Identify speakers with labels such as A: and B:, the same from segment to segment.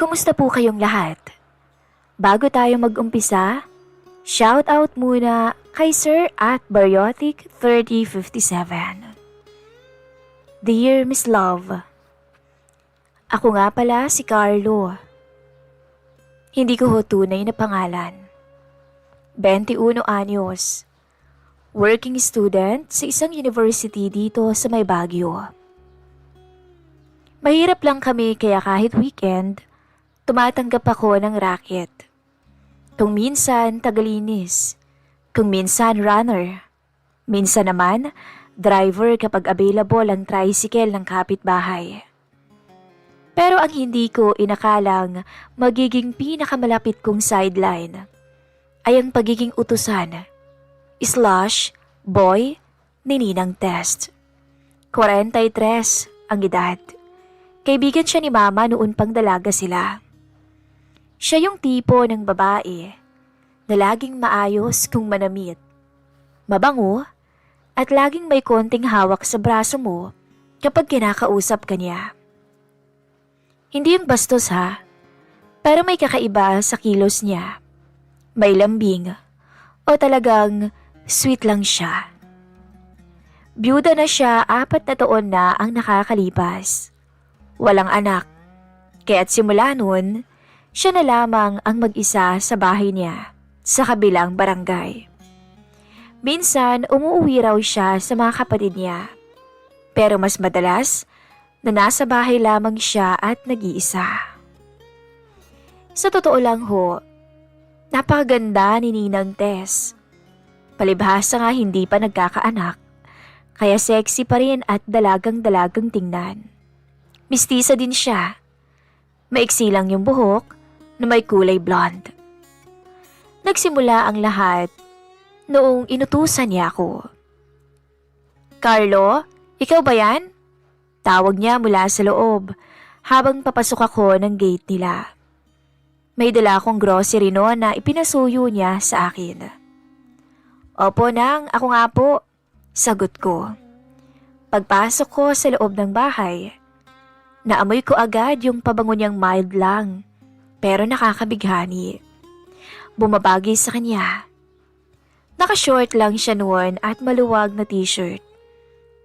A: Kumusta po kayong lahat? Bago tayo mag-umpisa, shout out muna kay Sir at Bariotic 3057. Dear Miss Love, ako nga pala si Carlo. Hindi ko ho tunay na pangalan. 21 anyos. Working student sa isang university dito sa may Baguio. Mahirap lang kami kaya kahit weekend, tumatanggap ako ng racket. Kung minsan tagalinis, kung minsan runner, minsan naman driver kapag available ang tricycle ng kapitbahay. Pero ang hindi ko inakalang magiging pinakamalapit kong sideline ay ang pagiging utusan / boy ni Ninang Test. 43 ang edad. Kaibigan siya ni Mama noon pang dalaga sila. Siya yung tipo ng babae na laging maayos kung manamit, mabango, at laging may konting hawak sa braso mo kapag kinakausap ka niya. Hindi yung bastos ha, pero may kakaiba sa kilos niya. May lambing o talagang sweet lang siya. Byuda na siya 4 na taon na ang nakakalipas. Walang anak, kaya't simula noon, siya na lamang ang mag-isa sa bahay niya sa kabilang barangay. Minsan umuwi raw siya sa mga kapatid niya, pero mas madalas na nasa bahay lamang siya at nag-iisa. Sa totoo lang ho, napakaganda ni Ninang Tess. Palibhasa nga hindi pa nagkakaanak, kaya sexy pa rin at dalagang-dalagang tingnan. Mistisa din siya. Maiksi lang yung buhok na may kulay blonde. Nagsimula ang lahat noong inutusan niya ako. Carlo, ikaw ba yan? Tawag niya mula sa loob habang papasok ako ng gate nila. May dala akong grocery noon na ipinasuyo niya sa akin. Opo nang, ako nga po, sagot ko. Pagpasok ko sa loob ng bahay, naamoy ko agad yung pabango niyang mild lang, pero nakakabighani. Bumabagay sa kanya. Naka-short lang siya noon at maluwag na t-shirt,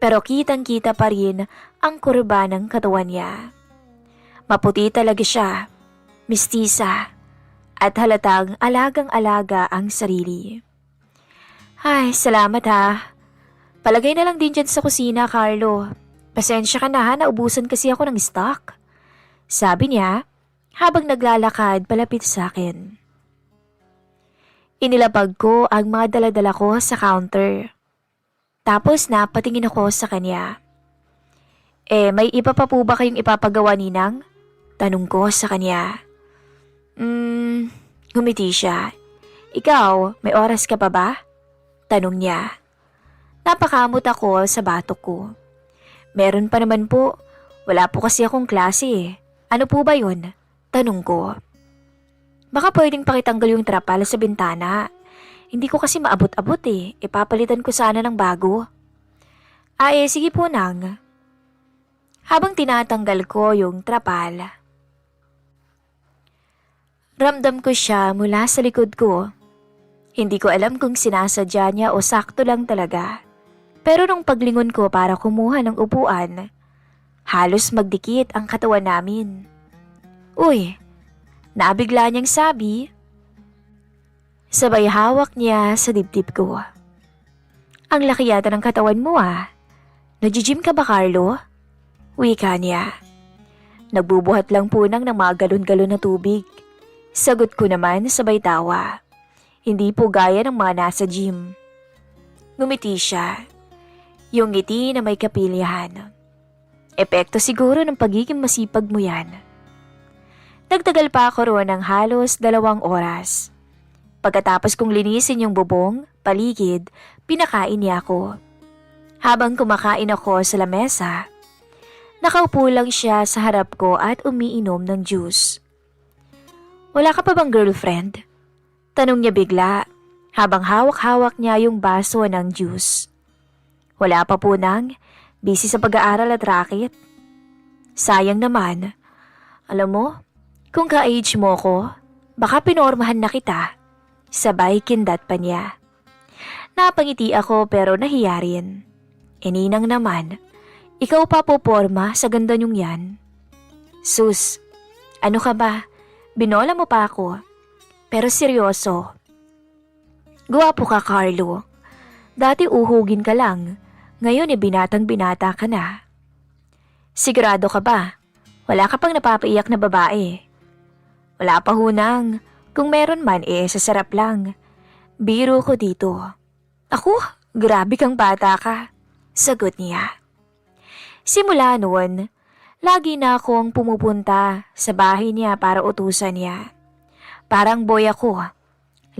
A: pero kitang-kita pa rin ang kurba ng katawan niya. Maputi talaga siya, mistisa, at halatang alagang-alaga ang sarili. Ay, salamat ha. Palagay na lang din dyan sa kusina, Carlo. Pasensya ka na ha, naubusan kasi ako ng stock. Sabi niya habang naglalakad palapit sa akin. Inilapag ko ang mga daladala ko sa counter. Tapos napatingin ako sa kanya. May iba pa po ba kayong ipapagawa, Ninang? Tanong ko sa kanya. Ngumiti siya. Ikaw, may oras ka pa ba? Tanong niya. Napakamot ako sa batok ko. Meron pa naman po. Wala po kasi akong klase eh. Ano po ba yun? Tanong ko. Baka pwedeng pakitanggal yung trapal sa bintana. Hindi ko kasi maabot-abot eh. Ipapalitan ko sana ng bago. Sige po nang. Habang tinatanggal ko yung trapal, ramdam ko siya mula sa likod ko. Hindi ko alam kung sinasadya niya o sakto lang talaga. Pero nung paglingon ko para kumuha ng upuan, halos magdikit ang katawan namin. Uy, nabigla niyang sabi. Sabay hawak niya sa dibdib ko. Ang laki yata ng katawan mo ah. Nag-gym ka ba, Carlo? Wika niya. Nagbubuhat lang po ng mga galon-galon na tubig. Sagot ko naman sabay tawa. Hindi po gaya ng mga nasa gym. Ngumiti siya. Yung ngiti na may kapilihan. Epekto siguro ng pagiging masipag mo yan. Nagtagal pa ako roon ng halos 2 oras. Pagkatapos kong linisin yung bubong, paligid, pinakain niya ako. Habang kumakain ako sa lamesa, nakaupo lang siya sa harap ko at umiinom ng juice. Wala ka pa bang girlfriend? Tanong niya bigla habang hawak-hawak niya yung baso ng juice. Wala pa po nang, busy sa pag-aaral at racket. Sayang naman. Alam mo, Kung ka-age mo ko, baka pinormahan na kita. Sabay kindat pa niya. Napangiti ako pero nahiya rin. Ninang naman, ikaw pa poporma sa ganda niyong yan. Sus, ano ka ba? Binola mo pa ako. Pero seryoso. Guwapo ka, Carlo. Dati uhugin ka lang. Ngayon binatang binata ka na. Sigurado ka ba? Wala ka pang napapaiyak na babae. Wala pa hunang. Kung meron man sasarap lang. Biro ko dito. Ako, grabe kang bata ka. Sagot niya. Simula noon, lagi na akong pumupunta sa bahay niya para utusan niya. Parang boy ako.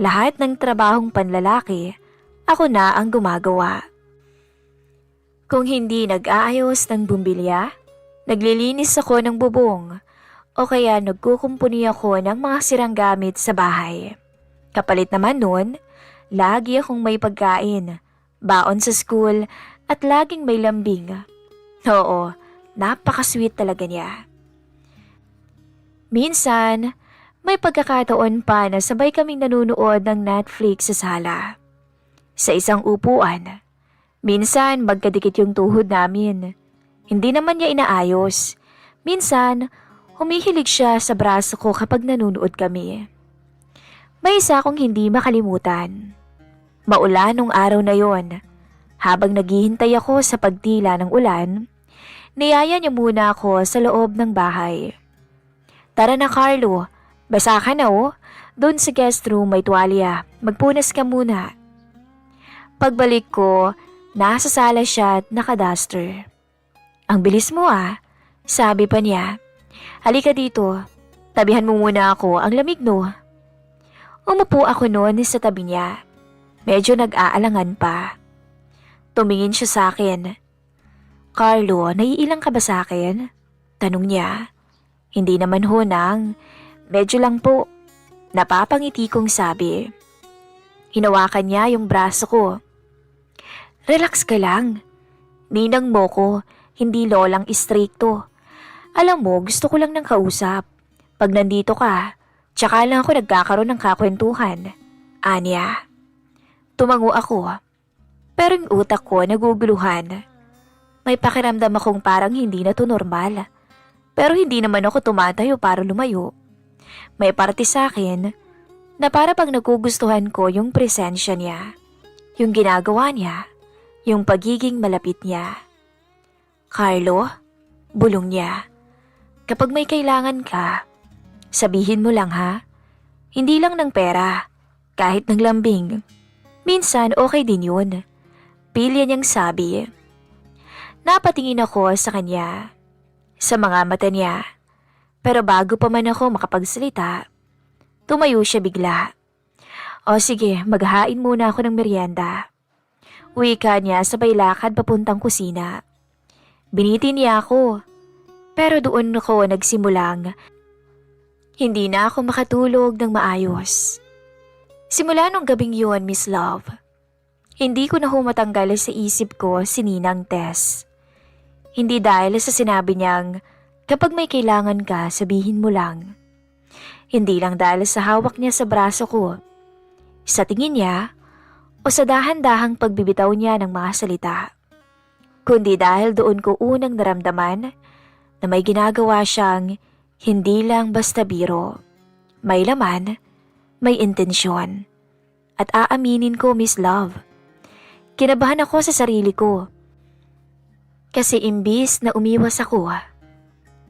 A: Lahat ng trabahong panlalaki, ako na ang gumagawa. Kung hindi nag-aayos ng bumbilya, naglilinis ako ng bubong o kaya nagkukumpuni ako ng mga sirang gamit sa bahay. Kapalit naman nun, lagi akong may pagkain, baon sa school at laging may lambing. Oo, napaka-sweet talaga niya. Minsan, may pagkakataon pa na sabay kaming nanunood ng Netflix sa sala. Sa isang upuan, minsan magkadikit yung tuhod namin. Hindi naman niya inaayos. Minsan, humihilig siya sa braso ko kapag nanunood kami. May isa akong hindi makalimutan. Maulan nung araw na yon. Habang naghihintay ako sa pagtila ng ulan, niyaya niya muna ako sa loob ng bahay. Tara na, Carlo. Basa ka na oh. Doon sa guest room may tuwalya. Magpunas ka muna. Pagbalik ko, nasa sala siya at nakaduster. Ang bilis mo sabi pa niya. Halika dito. Tabihan mo muna ako, ang lamig no. Umupo ako noon sa tabi niya. Medyo nag-aalangan pa. Tumingin siya sa akin. Carlo, naiilang ka ba sa akin? Tanong niya. Hindi naman ho nang. Medyo lang po. Napapangiti kong sabi. Hinawakan niya yung braso ko. Relax ka lang. Ninang mo ko, hindi lolang istrikto. Alam mo, gusto ko lang ng kausap. Pag nandito ka, tsaka lang ako nagkakaroon ng kakwentuhan. Anya. Tumango ako. Pero yung utak ko naguguluhan. May pakiramdam akong parang hindi na to normal. Pero hindi naman ako tumatayo para lumayo. May parte sa akin na para pag nagugustuhan ko yung presensya niya, yung ginagawa niya, yung pagiging malapit niya. Carlo, bulong niya, kapag may kailangan ka, sabihin mo lang ha. Hindi lang ng pera, kahit ng lambing. Minsan okay din yun. Pilya niyang sabi. Napatingin ako sa kanya, sa mga mata niya. Pero bago pa man ako makapagsalita, tumayo siya bigla. O sige, maghain muna ako ng merienda. Wika niya sabay lakad papuntang kusina. Biniti niya ako, pero doon ako nagsimulang. Hindi na ako makatulog ng maayos. Simula nung gabing yun, Miss Love, hindi ko na humatanggal sa isip ko si Ninang Tess. Hindi dahil sa sinabi niyang, kapag may kailangan ka, sabihin mo lang. Hindi lang dahil sa hawak niya sa braso ko, sa tingin niya, o sa dahan-dahang pagbibitaw niya ng mga salita. Kundi dahil doon ko unang naramdaman na may ginagawa siyang hindi lang basta biro. May laman, may intensyon. At aaminin ko, Miss Love, kinabahan ako sa sarili ko. Kasi imbis na umiwas ako,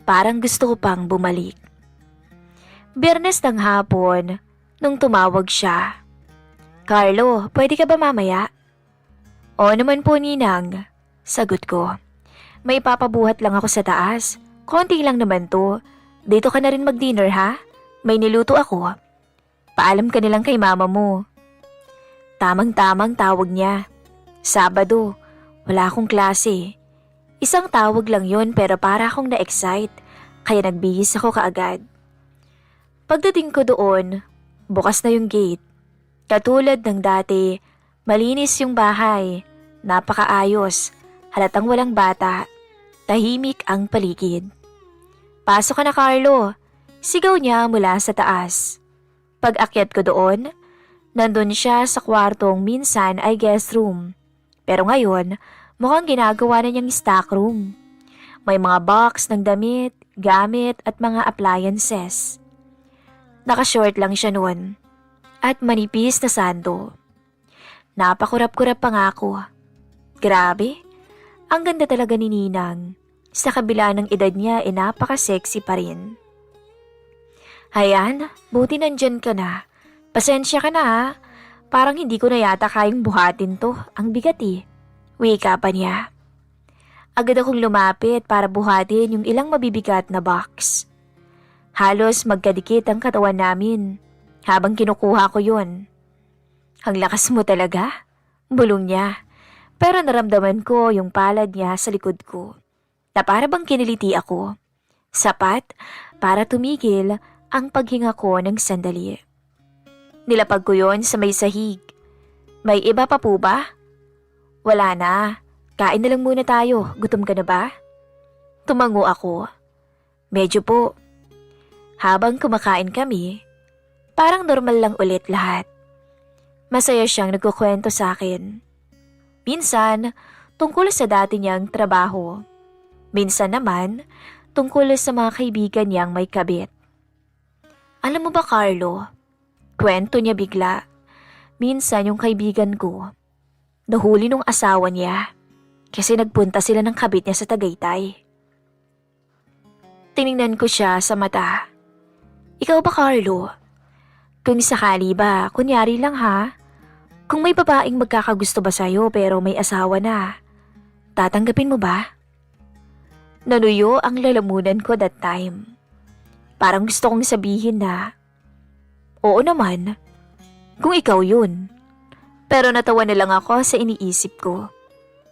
A: parang gusto ko pang bumalik. Biyernes ng hapon, nung tumawag siya. Carlo, pwede ka ba mamaya? Oo naman po, Ninang. Sagot ko. May papabuhat lang ako sa taas. Konti lang naman to. Dito ka na rin mag-dinner ha? May niluto ako. Paalam ka nilang kay mama mo. Tamang-tamang tawag niya. Sabado, wala akong klase. Isang tawag lang yon pero para akong na-excite, kaya nagbihis ako kaagad. Pagdating ko doon, bukas na yung gate. Katulad ng dati, malinis yung bahay, napakaayos, halatang walang bata, tahimik ang paligid. Pasok ka na, Carlo. Sigaw niya mula sa taas. Pag-akyat ko doon, nandun siya sa kwartong minsan ay guest room. Pero ngayon, mukhang ginagawa na niyang stock room. May mga box ng damit, gamit at mga appliances. Nakashort lang siya noon at manipis na sando. Napakurap-kurap pa nga ako. Grabe, ang ganda talaga ni Ninang. Sa kabila ng edad niya napaka-sexy pa rin. Hayan, buti nandyan ka na. Pasensya ka na ha. Parang hindi ko na yata kayang buhatin to. Ang bigat eh. Wika pa niya. Agad akong lumapit para buhatin yung ilang mabibigat na box. Halos magkadikit ang katawan namin habang kinukuha ko yun. Ang lakas mo talaga. Bulong niya. Pero naramdaman ko yung palad niya sa likod ko. Na para bang kiniliti ako. Sapat para tumigil ang paghinga ko ng sandali. Nilapag ko yon sa may sahig. May iba pa po ba? Wala na. Kain na lang muna tayo. Gutom ka na ba? Tumango ako. Medyo po. Habang kumakain kami, parang normal lang ulit lahat. Masaya siyang nagkukwento sa akin. Minsan, tungkol sa dati niyang trabaho. Minsan naman, tungkol sa mga kaibigan niyang may kabit. Alam mo ba, Carlo? Kwento niya bigla. Minsan yung kaibigan ko, nahuli nung asawa niya kasi nagpunta sila ng kabit niya sa Tagaytay. Tiningnan ko siya sa mata. Ikaw ba, Carlo? Kung sakali ba, kunyari lang ha, kung may babaeng magkakagusto ba sa'yo pero may asawa na, tatanggapin mo ba? Nanuyo ang lalamunan ko that time. Parang gusto kong sabihin na, oo naman, kung ikaw yun. Pero natawa na lang ako sa iniisip ko.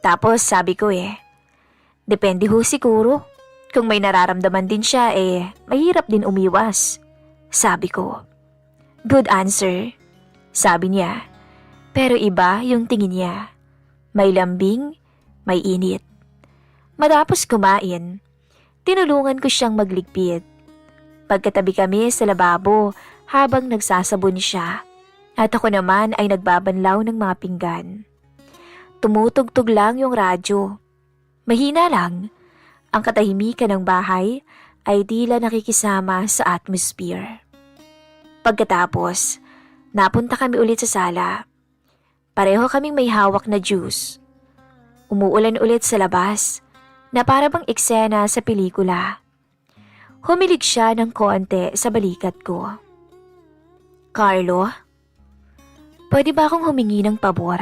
A: Tapos sabi ko depende ho siguro. Kung may nararamdaman din siya mahirap din umiwas. Sabi ko. Good answer. Sabi niya. Pero iba yung tingin niya. May lambing, may init. Matapos kumain, tinulungan ko siyang magligpit. Pagkatabi kami sa lababo habang nagsasabon siya at ako naman ay nagbabanlaw ng mga pinggan. Tumutugtog lang yung radyo. Mahina lang. Ang katahimikan ng bahay ay tila nakikisama sa atmosphere. Pagkatapos, napunta kami ulit sa sala. Pareho kaming may hawak na juice. Umuulan ulit sa labas na para bang eksena sa pelikula. Humilig siya ng konti sa balikat ko. Carlo, pwede ba akong humingi ng pabor?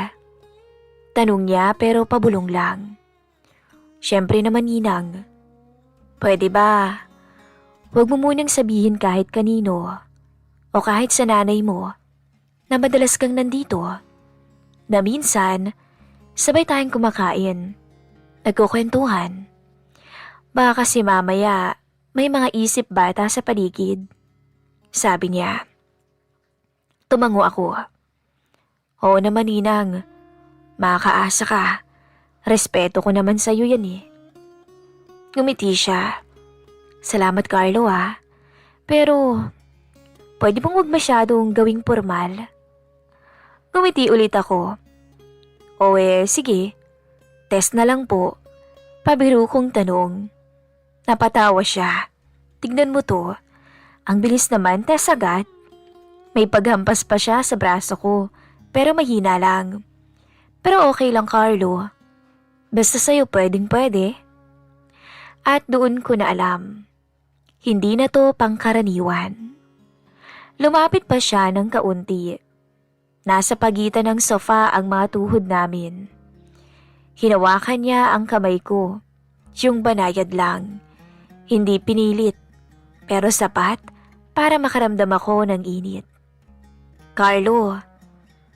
A: Tanong niya pero pabulong lang. Siyempre naman, Ninang. Pwede ba? Huwag mo munang sabihin kahit kanino o kahit sa nanay mo na madalas kang nandito. Na minsan, sabay tayong kumakain, nagkukwentuhan. Baka kasi mamaya may mga isip bata sa paligid. Sabi niya. Tumango ako. Oo naman, Ninang. Makakaasa ka. Respeto ko naman sa'yo yan Ngumiti siya. Salamat, Carlo Pero, pwede bang huwag masyadong gawing formal? Ngumiti ulit ako. O sige. Test na lang po. Pabiro kong tanong. Napatawa siya. Tignan mo to. Ang bilis naman, test agad. May paghampas pa siya sa braso ko, pero mahina lang. Pero okay lang, Carlo. Basta sa'yo pwedeng-pwede. At doon ko na alam. Hindi na to pangkaraniwan. Lumapit pa siya ng kaunti. Nasa pagitan ng sofa ang mga tuhod namin. Hinawakan niya ang kamay ko. Yung banayad lang. Hindi pinilit. Pero sapat para makaramdam ako ng init. Carlo,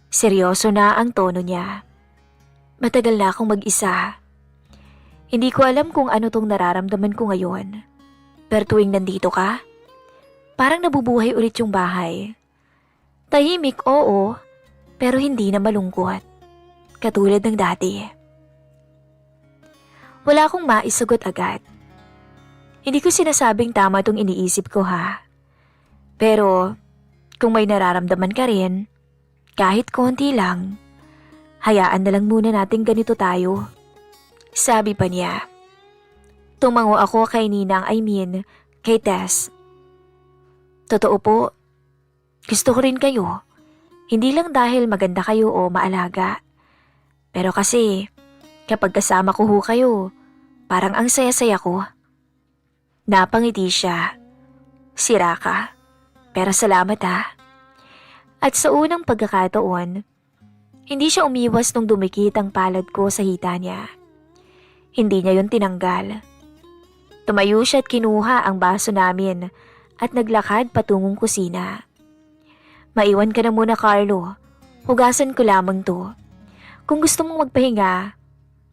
A: seryoso na ang tono niya. Matagal na akong mag-isa. Hindi ko alam kung ano tong nararamdaman ko ngayon. Pero tuwing nandito ka, parang nabubuhay ulit yung bahay. Tahimik, oo, pero hindi na malungkot. Katulad ng dati. Wala akong maisagot agad. Hindi ko sinasabing tama tong iniisip ko Pero kung may nararamdaman ka rin, kahit konti lang, hayaan na lang muna natin ganito tayo. Sabi pa niya. Tumango ako kay Ninang, kay Tess. Totoo po, gusto ko rin kayo. Hindi lang dahil maganda kayo o maalaga. Pero kasi, kapag kasama ko ho kayo, parang ang saya-saya ko. Napangiti siya. Sira ka. Pero salamat ha. At sa unang pagkakataon, hindi siya umiwas nung dumikit ang palad ko sa hita niya. Hindi niya yun tinanggal. Tumayo siya at kinuha ang baso namin at naglakad patungong kusina. Maiwan ka na muna, Carlo. Hugasan ko lamang to. Kung gusto mong magpahinga,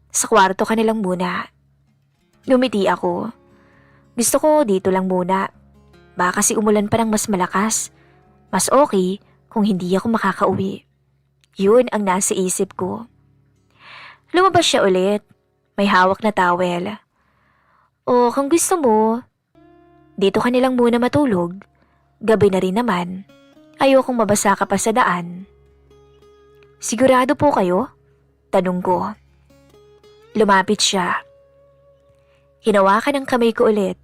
A: sa kwarto ka na lang muna. Lumiti ako. Gusto ko dito lang muna. Baka kasi umulan pa ng mas malakas. Mas okay kung hindi ako makakauwi. Yun ang nasa isip ko. Lumabas siya ulit. May hawak na towel. O kung gusto mo, dito ka nilang muna matulog. Gabi na rin naman. Ayokong mabasa ka pa sa daan. Sigurado po kayo? Tanong ko. Lumapit siya. Hinawakan ang kamay ko ulit.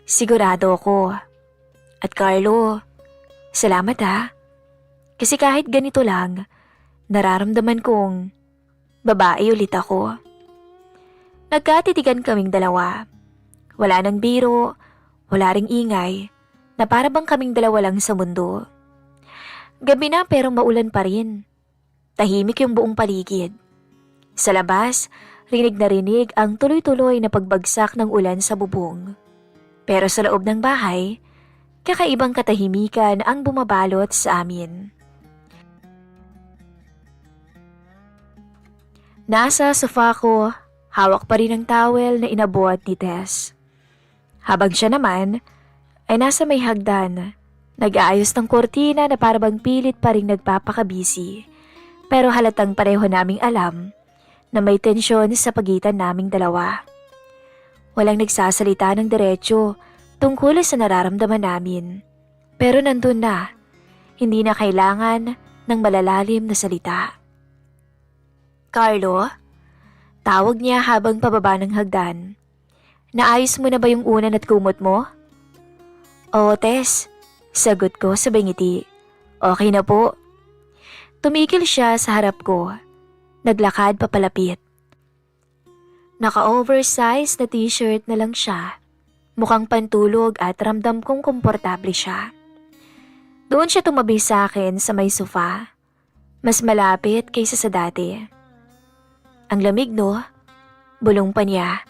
A: Sigurado ako. At Carlo, salamat ha. Kasi kahit ganito lang, nararamdaman kong babae ulit ako. Nagkatitigan kaming dalawa. Wala nang biro, wala ring ingay, na para bang kaming dalawa lang sa mundo. Gabi na pero maulan pa rin. Tahimik yung buong paligid. Sa labas, rinig na rinig ang tuloy-tuloy na pagbagsak ng ulan sa bubong. Pero sa loob ng bahay, kakaibang katahimikan ang bumabalot sa amin. Nasa sofa ko, hawak pa rin ang towel na inabot ni Tess. Habang siya naman ay nasa may hagdan, nag-aayos ng kortina na parabang pilit pa rin nagpapakabisi. Pero halatang pareho naming alam na may tensyon sa pagitan naming dalawa. Walang nagsasalita ng diretsyo tungkol sa nararamdaman namin. Pero nandun na, hindi na kailangan ng malalalim na salita. Carlo? Tawag niya habang pababa ng hagdan. Naayos mo na ba yung unan at kumot mo? Oo, Tess. Sagot ko sabay ngiti. Okay na po. Tumigil siya sa harap ko. Naglakad papalapit. Naka-oversize na t-shirt na lang siya. Mukhang pantulog at ramdam kong komportable siya. Doon siya tumabi sa akin sa may sofa. Mas malapit kaysa sa dati. Ang lamig no? Bulong pa niya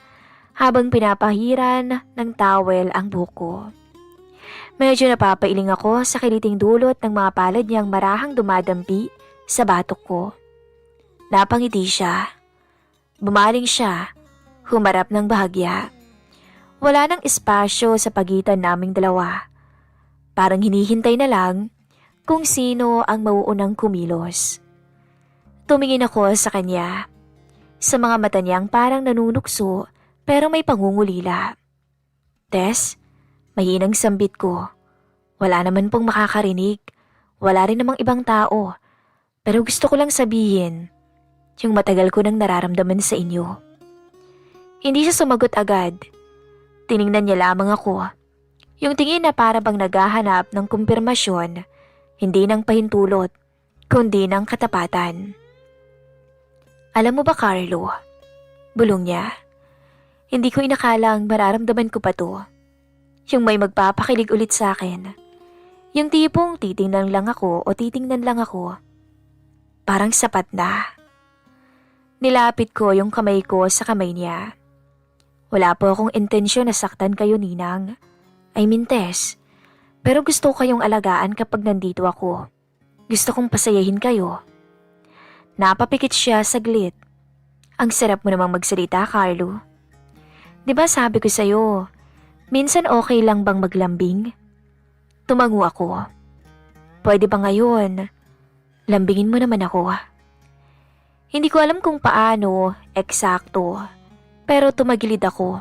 A: habang pinapahiran ng towel ang buko. Medyo napapailing ako sa kiliting dulot ng mga palad niyang marahang dumadampi sa batok ko. Napangiti siya. Bumaling siya. Humarap ng bahagya. Wala nang espasyo sa pagitan naming dalawa. Parang hinihintay na lang kung sino ang mauunang kumilos. Tumingin ako sa kanya. Sa mga mata niyang parang nanunukso pero may pangungulila. Tess, mahinang sambit ko. Wala naman pong makakarinig. Wala rin namang ibang tao. Pero gusto ko lang sabihin, yung matagal ko nang nararamdaman sa inyo. Hindi siya sumagot agad. Tiningnan niya lamang ako. Yung tingin na para bang naghahanap ng kumpirmasyon, hindi ng pahintulot, kundi ng katapatan. Alam mo ba, Carlo? Bulong niya. Hindi ko inakalang mararamdaman ko pa to. Yung may magpapakilig ulit sa akin. Yung tipong titingnan lang ako o titingnan lang ako. Parang sapat na. Nilapit ko yung kamay ko sa kamay niya. Wala po akong intensyon na saktan kayo, Ninang. Tess. Pero gusto ko kayong alagaan kapag nandito ako. Gusto kong pasayahin kayo. Napapikit siya saglit. Ang sarap mo namang magsalita, Carlo. 'Di ba sabi ko sa'yo, minsan okay lang bang maglambing? Tumango ako. Pwede ba ngayon? Lambingin mo naman ako. Hindi ko alam kung paano, eksakto. Pero tumagilid ako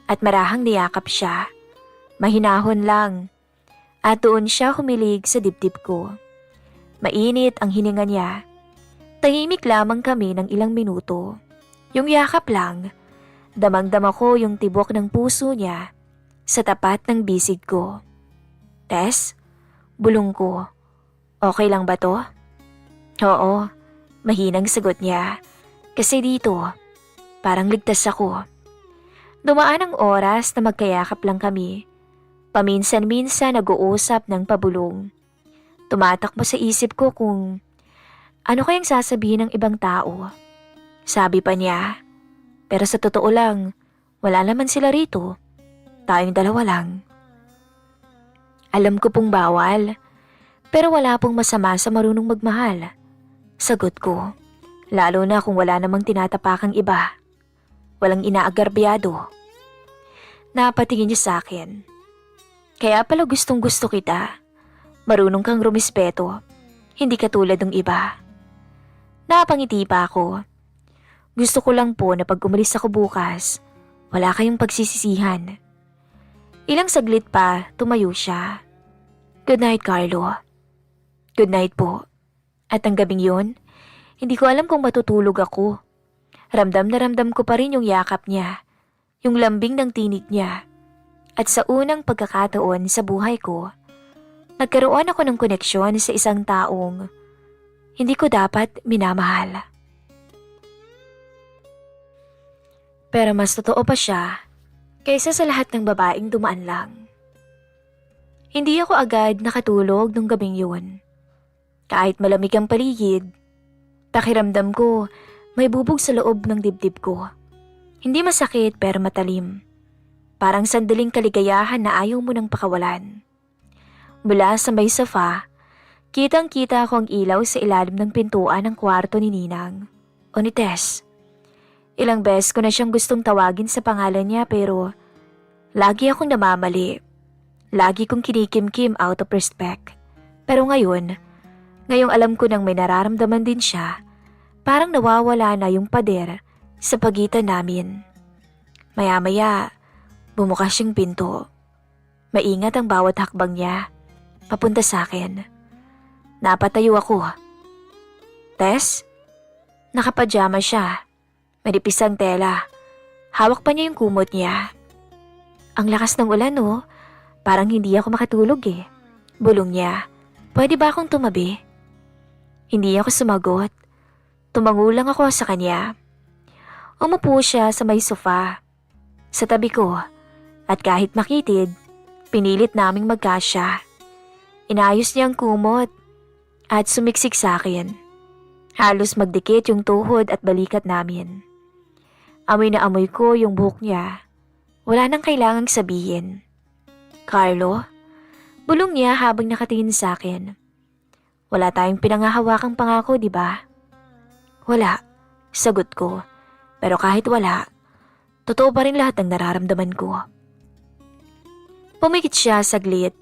A: at marahang niyakap siya. Mahinahon lang. At doon siya humilig sa dibdib ko. Mainit ang hininga niya. Tahimik lamang kami ng ilang minuto. Yung yakap lang, damang-dama ko yung tibok ng puso niya sa tapat ng bisig ko. Tess, bulong ko. Okay lang ba to? Oo, mahinang sagot niya. Kasi dito, parang ligtas ako. Dumaan ang oras na magkayakap lang kami. Paminsan-minsan nag-uusap ng pabulong. Tumatakbo sa isip ko kung ano kayang sasabihin ng ibang tao. Sabi pa niya, pero sa totoo lang, wala naman sila rito. Tayong dalawa lang. Alam ko pong bawal, pero wala pong masama sa marunong magmahal. Sagot ko, lalo na kung wala namang tinatapakang iba. Walang inaagarbyado. Napatingin niya sa akin. Kaya pala gustong gusto kita. Marunong kang rumispeto. Hindi katulad ng iba. Napangiti pa ako. Gusto ko lang po na pag umalis ako bukas, wala kayong pagsisisihan. Ilang saglit pa, tumayo siya. Good night, Carlo. Good night po. At ang gabing yun, hindi ko alam kung matutulog ako. Ramdam na ramdam ko pa rin yung yakap niya, yung lambing ng tinig niya. At sa unang pagkakataon sa buhay ko, nagkaroon ako ng koneksyon sa isang taong hindi ko dapat minamahal. Pero mas totoo pa siya kaysa sa lahat ng babaeng dumaan lang. Hindi ako agad nakatulog nung gabing yun. Kahit malamig ang paligid, pakiramdam ko may bubog sa loob ng dibdib ko. Hindi masakit pero matalim. Parang sandaling kaligayahan na ayaw mo nang pakawalan. Mula sa may sofa, kitang-kita ko ang ilaw sa ilalim ng pintuan ng kwarto ni Ninang o ni Tess. Ilang beses ko na siyang gustong tawagin sa pangalan niya pero lagi akong namamali. Lagi kong kinikimkim out of respect. Pero ngayong alam ko nang may nararamdaman din siya, parang nawawala na yung pader sa pagitan namin. Maya-maya, bumukas yung pinto. Maingat ang bawat hakbang niya, papunta sa akin. Napatayo ako. Tess? Nakapajama siya. Manipis ang tela. Hawak pa niya yung kumot niya. Ang lakas ng ulan oh. Parang hindi ako makatulog eh. Bulong niya. Pwede ba akong tumabi? Hindi ako sumagot. Tumango lang ako sa kanya. Umupo siya sa may sofa. Sa tabi ko. At kahit makitid, pinilit naming magkasya. Inayos niya ang kumot at sumiksik sa akin. Halos magdikit yung tuhod at balikat namin. Amoy na amoy ko yung buhok niya. Wala nang kailangang sabihin. Carlo? Bulong niya habang nakatingin sa akin. Wala tayong pinangahawakang pangako, di ba? Wala, sagot ko. Pero kahit wala, totoo pa rin lahat ng nararamdaman ko. Pumikit siya saglit.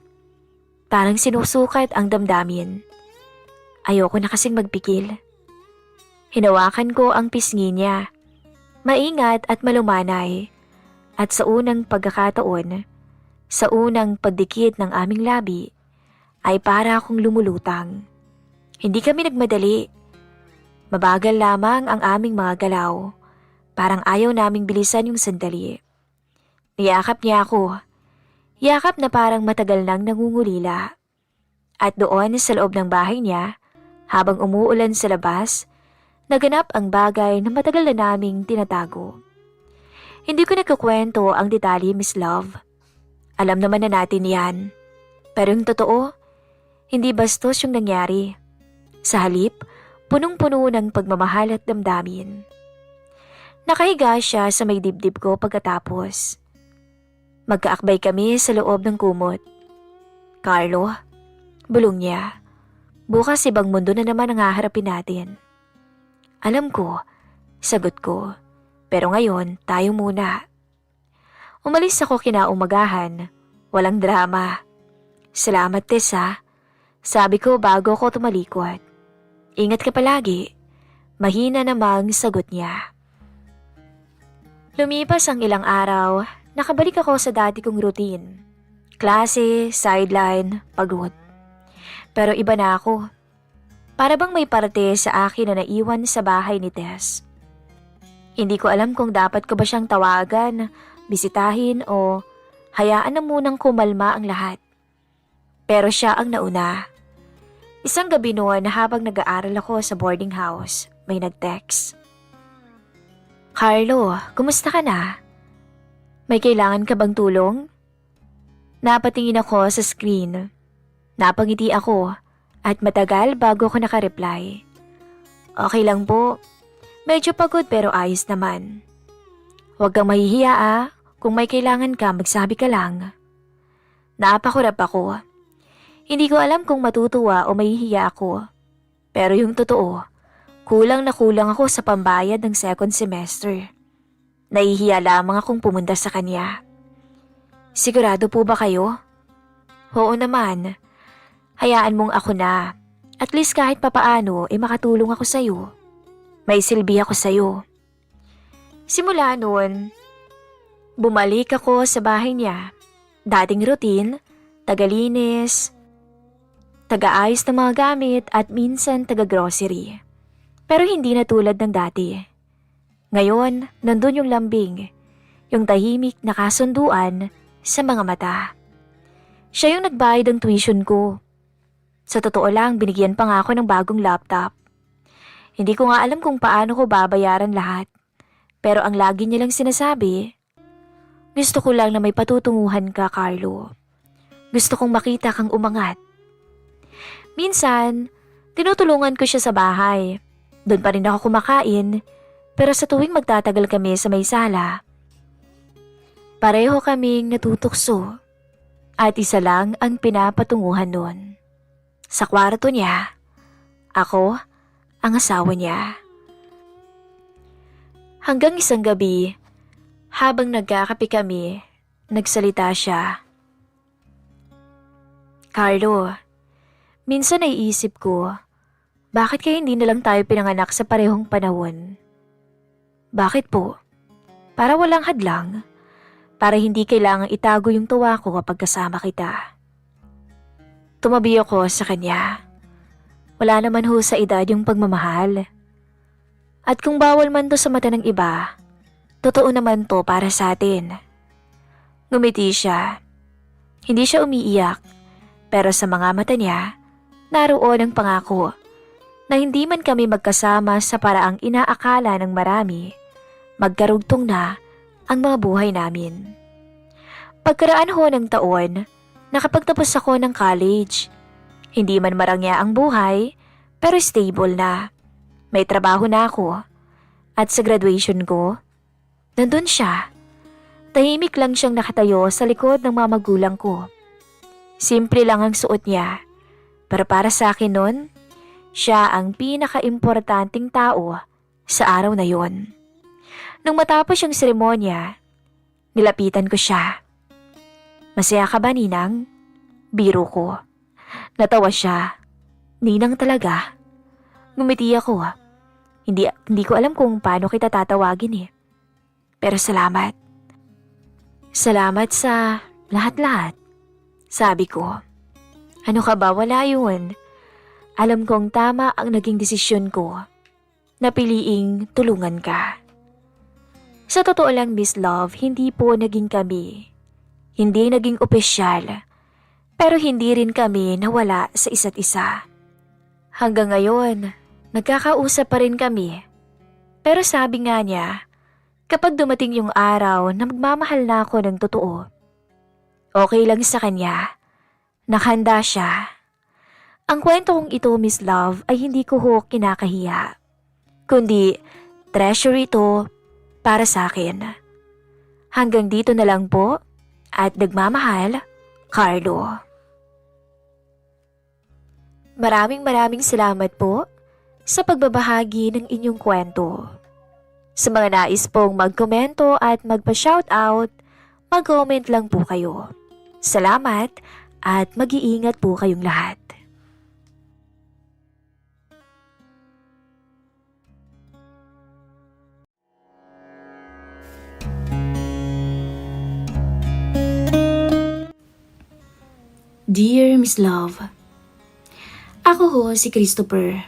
A: Parang sinusukat ang damdamin. Ayoko na kasing magpigil. Hinawakan ko ang pisngi niya. Maingat at malumanay. At sa unang pagkakataon, sa unang pagdikit ng aming labi, ay para akong lumulutang. Hindi kami nagmadali. Mabagal lamang ang aming mga galaw. Parang ayaw naming bilisan yung sandali. Niyakap niya ako. Yakap na parang matagal nang nangungulila. At doon sa loob ng bahay niya, habang umuulan sa labas, naganap ang bagay na matagal na naming tinatago. Hindi ko nagkukwento ang detalye, Miss Love. Alam naman na natin yan. Pero yung totoo, hindi bastos yung nangyari. Sa halip, punong-puno ng pagmamahal at damdamin. Nakahiga siya sa may dibdib ko pagkatapos. Magkaakbay kami sa loob ng kumot. Carlo, bulong niya, bukas ibang mundo na naman ang haharapin natin. Alam ko, sagot ko, pero ngayon tayo muna. Umalis ako kinaumagahan, walang drama. Salamat Tessa, sabi ko bago ako tumalikod. Ingat ka palagi, mahina namang sagot niya. Lumipas ang ilang araw, nakabalik ako sa dati kong routine. Klase, sideline, pagod. Pero iba na ako. Para bang may parte sa akin na naiwan sa bahay ni Tess. Hindi ko alam kung dapat ko ba siyang tawagan, bisitahin o hayaan na munang kumalma ang lahat. Pero siya ang nauna. Isang gabi noon habang nag-aaral ako sa boarding house, may nag-text. Carlo, kumusta ka na? May kailangan ka bang tulong? Napatingin ako sa screen. Napangiti ako at matagal bago ako nakareply. Okay lang po. Medyo pagod pero ayos naman. Huwag kang mahihiya kung may kailangan ka magsabi ka lang. Napakurap ako. Hindi ko alam kung matutuwa o mahihiya ako. Pero yung totoo, kulang na kulang ako sa pambayad ng second semester. Nahihiya lamang akong pumunta sa kanya. Sigurado po ba kayo? Oo naman. Hayaan mong ako na. At least kahit papaano makatulong ako sa'yo. May silbi ako sa'yo. Simula noon, bumalik ako sa bahay niya. Dating routine, tagalinis, tagaayos ng mga gamit at minsan taga-grocery. Pero hindi na tulad ng dati. Ngayon, nandun yung lambing, yung tahimik na kasunduan sa mga mata. Siya yung nagbayad ng tuition ko. Sa totoo lang, binigyan pa nga ako ng bagong laptop. Hindi ko nga alam kung paano ko babayaran lahat. Pero ang lagi niya lang sinasabi, gusto ko lang na may patutunguhan ka, Carlo. Gusto kong makita kang umangat. Minsan, tinutulungan ko siya sa bahay. Doon pa rin ako kumakain, pero sa tuwing magtatagal kami sa may sala, pareho kaming natutukso at isa lang ang pinapatunguhan noon. Sa kwarto niya, ako ang asawa niya. Hanggang isang gabi, habang nagkakape kami, nagsalita siya. Carlo, minsan naiisip ko, bakit kaya hindi na lang tayo pinanganak sa parehong panahon? Bakit po? Para walang hadlang. Para hindi kailangang itago yung tuwa ko kapag kasama kita. Tumabi ako sa kanya. Wala naman ho sa edad yung pagmamahal. At kung bawal man to sa mata ng iba, totoo naman to para sa atin. Ngumiti siya. Hindi siya umiiyak, pero sa mga mata niya, naroon ang pangako na hindi man kami magkasama sa paraang inaakala ng marami, magkarugtong na ang mga buhay namin. Pagkaraan ho ng taon, nakapagtapos ako ng college. Hindi man marangya ang buhay, pero stable na. May trabaho na ako. At sa graduation ko, nandun siya. Tahimik lang siyang nakatayo sa likod ng mga magulang ko. Simple lang ang suot niya. Pero para sa akin nun, siya ang pinaka-importanting tao sa araw na yon. Nung matapos yung seremonya, nilapitan ko siya. Masaya ka ba, Ninang? Biro ko. Natawa siya. Ninang talaga. Ngumiti ako. Hindi ko alam kung paano kita tatawagin . Pero salamat. Salamat sa lahat-lahat. Sabi ko. Ano ka ba? Wala yun. Alam kong tama ang naging desisyon ko. Napiliing tulungan ka. Sa totoo lang, Miss Love, hindi po naging kami. Hindi naging opisyal. Pero hindi rin kami nawala sa isa't isa. Hanggang ngayon, nagkakausap pa rin kami. Pero sabi nga niya, kapag dumating yung araw na magmamahal na ako ng totoo, okay lang sa kanya. Nakahanda siya. Ang kwento kong ito, Miss Love, ay hindi ko ho kinakahiya. Kundi, treasure ito para sa akin. Hanggang dito na lang po at nagmamahal, Carlo. Maraming salamat po sa pagbabahagi ng inyong kwento. Sa mga nais pong magkomento at magpa-shoutout, mag-comment lang po kayo. Salamat at mag-iingat po kayong lahat. Dear Miss Love, ako ho si Christopher.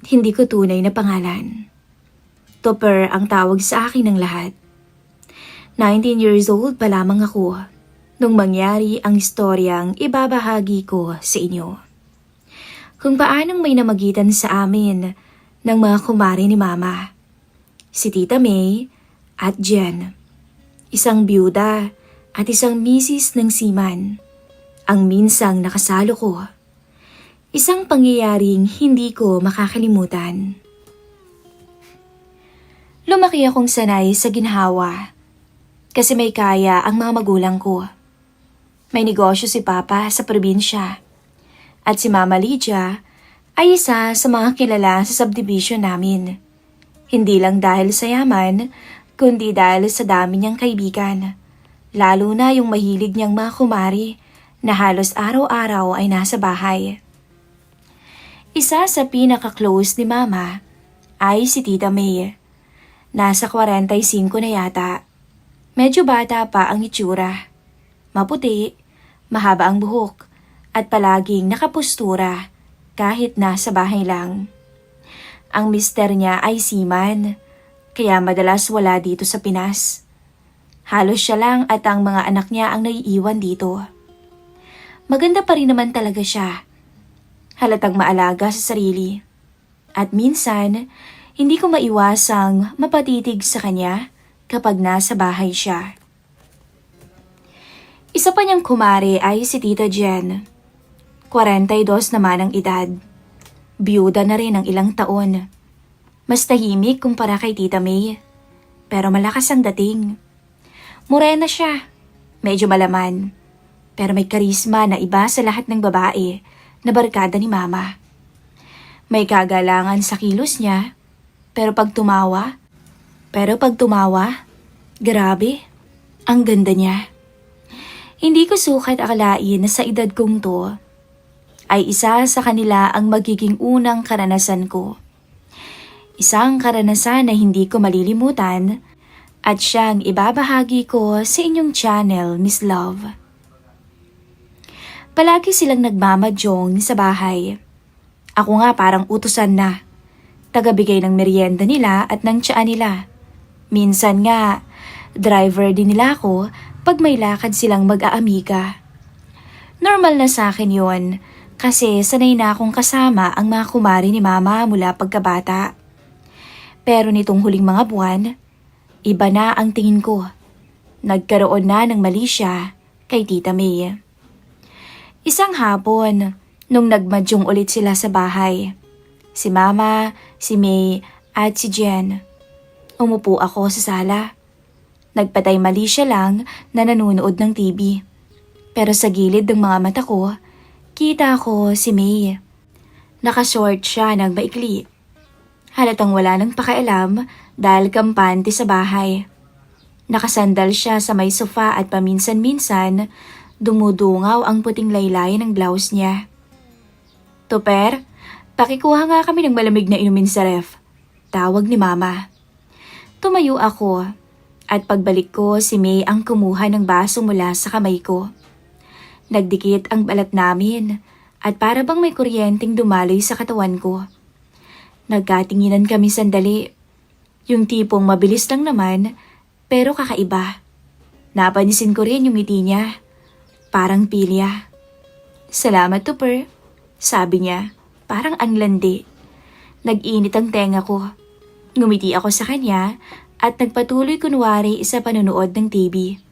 A: Hindi ko tunay na pangalan. Topper ang tawag sa akin ng lahat. 19 years old pa lamang ako nung mangyari ang istoryang ibabahagi ko sa inyo. Kung paanong may namagitan sa amin ng mga kumare ni Mama, si Tita May at Jen, isang byuda at isang misis ng seaman, ang minsang nakasalo ko. Isang pangyayaring hindi ko makakalimutan. Lumaki akong sanay sa ginhawa kasi may kaya ang mga magulang ko. May negosyo si Papa sa probinsya at si Mama Lydia ay isa sa mga kilala sa subdivision namin. Hindi lang dahil sa yaman, kundi dahil sa dami niyang kaibigan. Lalo na yung mahilig niyang mga kumari na halos araw-araw ay nasa bahay. Isa sa pinaka-close ni Mama ay si Tita May. Nasa 45 na yata. Medyo bata pa ang itsura. Maputi, mahaba ang buhok, at palaging nakapustura kahit nasa bahay lang. Ang mister niya ay seaman, kaya madalas wala dito sa Pinas. Halos siya lang at ang mga anak niya ang naiiwan dito. Maganda pa rin naman talaga siya. Halatang maalaga sa sarili. At minsan, hindi ko maiwasang mapatitig sa kanya kapag nasa bahay siya. Isa pa niyang kumare ay si Tita Jen. 42 naman ang edad. Byuda na rin ng ilang taon. Mas tahimik kumpara kay Tita May. Pero malakas ang dating. Morena siya. Medyo malaman. Pero may karisma na iba sa lahat ng babae na barkada ni Mama. May kagalangan sa kilos niya, pero pag tumawa, grabe, ang ganda niya. Hindi ko sukat akalain na sa edad kong to, ay isa sa kanila ang magiging unang karanasan ko. Isang karanasan na hindi ko malilimutan at siyang ibabahagi ko sa inyong channel, Miss Love. Palagi silang nagmamadyong sa bahay. Ako nga parang utusan na. Tagabigay ng merienda nila at ng tsaa nila. Minsan nga, driver din nila ako pag may lakad silang mag-aamiga. Normal na sa akin yon kasi sanay na akong kasama ang mga kumari ni Mama mula pagkabata. Pero nitong huling mga buwan, iba na ang tingin ko. Nagkaroon na ng mali siya kay Tita May. Isang hapon, nung nagmadyong ulit sila sa bahay, si Mama, si May, at si Jen, umupo ako sa sala. Nagpatay mali siya lang na nanonood ng TV. Pero sa gilid ng mga mata ko, kita ko si May. Nakashort siya ng maikli. Halatang wala nang pakialam dahil kampante sa bahay. Nakasandal siya sa may sofa at paminsan-minsan, dumudungaw ang puting laylay ng blouse niya. Topper, pakikuha nga kami ng malamig na inumin sa ref. Tawag ni Mama. Tumayo ako at pagbalik ko si May ang kumuha ng baso mula sa kamay ko. Nagdikit ang balat namin at para bang may kuryenteng dumaloy sa katawan ko. Nagkatinginan kami sandali. Yung tipong mabilis lang naman pero kakaiba. Napansin ko rin yung ngiti niya. Parang pilya. Salamat, Topper, sabi niya, parang anlandi. Nag-init ang tenga ko. Ngumiti ako sa kanya at nagpatuloy kunwari sa panonood ng TV.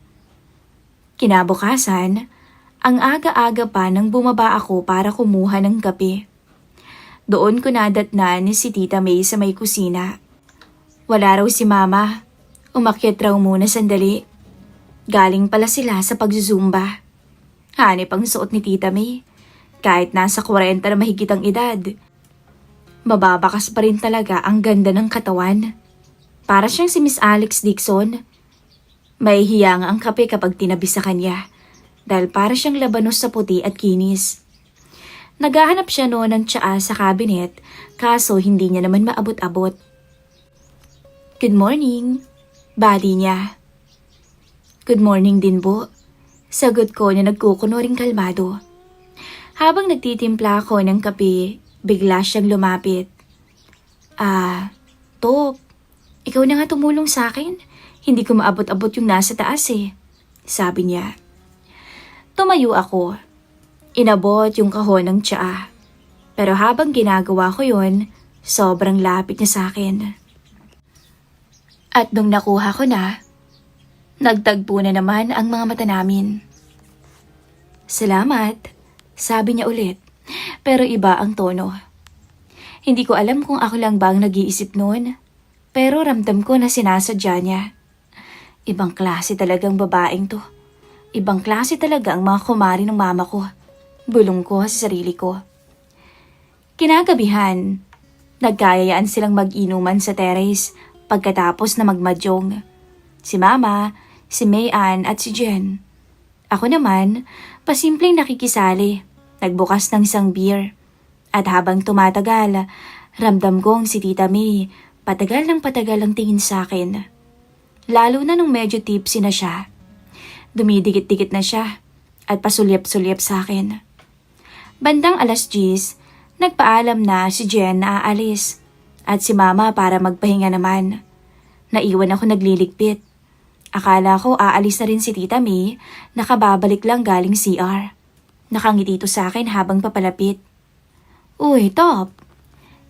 A: Kinabukasan, ang aga-aga pa nang bumaba ako para kumuha ng kape. Doon ko nadatnan si Tita May sa may kusina. Wala raw si Mama. Umakyat raw muna sandali. Galing pala sila sa pagzuzumba. Hanip ang suot ni Tita May. Kahit nasa 40 na mahigit ang edad. Mababakas pa rin talaga ang ganda ng katawan. Para siyang si Miss Alex Dixon. May hiyang ang kape kapag tinabi sa kanya. Dahil para siyang labanos sa puti at kinis. Naghahanap siya noon ng tsaa sa cabinet, kaso hindi niya naman maabot-abot. Good morning, body niya. Good morning din po. Sagot ko na nagkukuno ring kalmado. Habang nagtitimpla ako ng kape, bigla siyang lumapit. Top, ikaw na nga tumulong sa akin. Hindi ko maabot-abot yung nasa taas eh. Sabi niya. Tumayo ako. Inabot yung kahon ng tsaa. Pero habang ginagawa ko yun, sobrang lapit niya sa akin. At nung nakuha ko na, nagtagpo na naman ang mga mata namin. Salamat, sabi niya ulit, pero iba ang tono. Hindi ko alam kung ako lang ba ang nag-iisip noon, pero ramdam ko na sinasadya niya. Ibang klase talagang babaeng to. Ibang klase talaga ang mga kumari ng mama ko. Bulong ko sa sarili ko. Kinagabihan, nagkayayaan silang mag-inuman sa terrace pagkatapos na magmadyong. Si Mama, si Mayan at si Jen. Ako naman, pasimpleng nakikisali, nagbukas ng isang beer. At habang tumatagal, ramdam kong si Tita May patagal ng patagal ang tingin sa akin. Lalo na nung medyo tipsy na siya. Dumidikit-dikit na siya at pasulyap-sulyap sa akin. Bandang 10:00, nagpaalam na si Jen na aalis at si Mama para magpahinga naman. Naiwan ako nagliligpit. Akala ko aalis na rin si Tita May, nakababalik lang galing CR. Nakangiti ito sa akin habang papalapit. Uy, Top!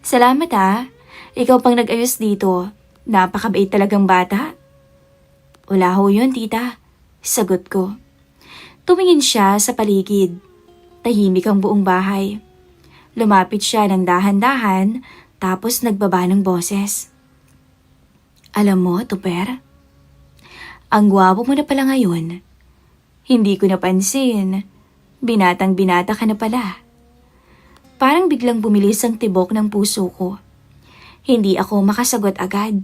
A: Salamat ha. Ikaw pang nag-ayos dito. Napakabait talagang bata. Wala ho yun, tita. Sagot ko. Tumingin siya sa paligid. Tahimik ang buong bahay. Lumapit siya ng dahan-dahan tapos nagbaba ng boses. Alam mo, Tuper, ang gwapo mo na pala ngayon. Hindi ko napansin. Binatang-binata ka na pala. Parang biglang bumilis ang tibok ng puso ko. Hindi ako makasagot agad.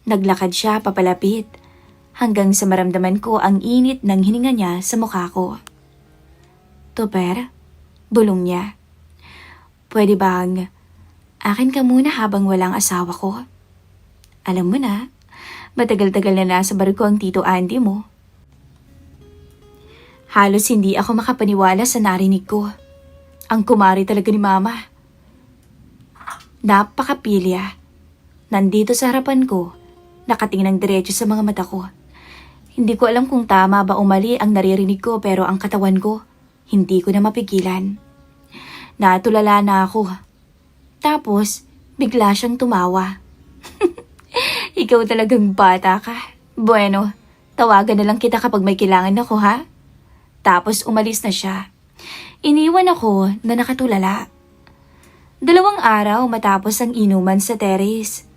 A: Naglakad siya papalapit hanggang sa maramdaman ko ang init ng hininga niya sa mukha ko. Tuper, bulong niya. Pwede bang akin ka muna habang walang asawa ko? Alam mo na, matagal-tagal na nasa barko ang Tito Andy mo. Halos hindi ako makapaniwala sa narinig ko. Ang kumari talaga ni Mama. Napakapilya. Nandito sa harapan ko, nakatingin ng diretso sa mga mata ko. Hindi ko alam kung tama ba o mali ang naririnig ko pero ang katawan ko, hindi ko na mapigilan. Natulala na ako. Tapos, bigla siyang tumawa. Ikaw talagang bata ka. Bueno, tawagan na lang kita kapag may kailangan ako ha? Tapos umalis na siya. Iniwan ako na nakatulala. 2 araw matapos ang inuman sa terrace,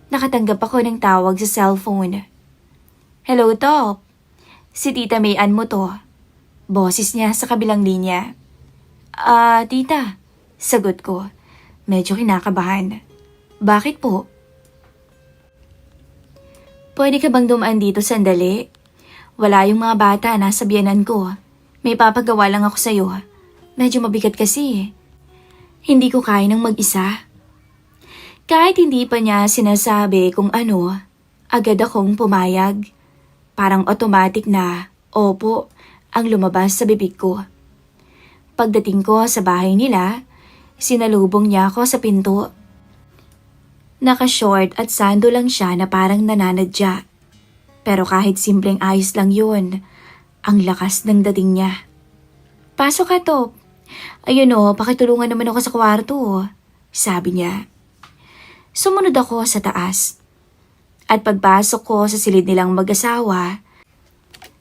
A: nakatanggap ako ng tawag sa cellphone. Hello, Top. Si Tita Mayan mo to. Boses niya sa kabilang linya. Tita. Sagot ko. Medyo kinakabahan. Bakit po? Pwede ka bang dumaan dito sandali? Wala yung mga bata nasa biyanan ko. May papagawa lang ako sa'yo. Medyo mabigat kasi. Hindi ko kaya ng mag-isa. Kahit hindi pa niya sinasabi kung ano, agad akong pumayag. Parang automatic na, opo, ang lumabas sa bibig ko. Pagdating ko sa bahay nila, sinalubong niya ako sa pinto. Naka-short at sando lang siya na parang nananadya. Pero kahit simpleng ayos lang yun, ang lakas ng dating niya. Pasok ka, Top. Ayun o, pakitulungan naman ako sa kwarto, sabi niya. Sumunod ako sa taas. At pagpasok ko sa silid nilang mag-asawa,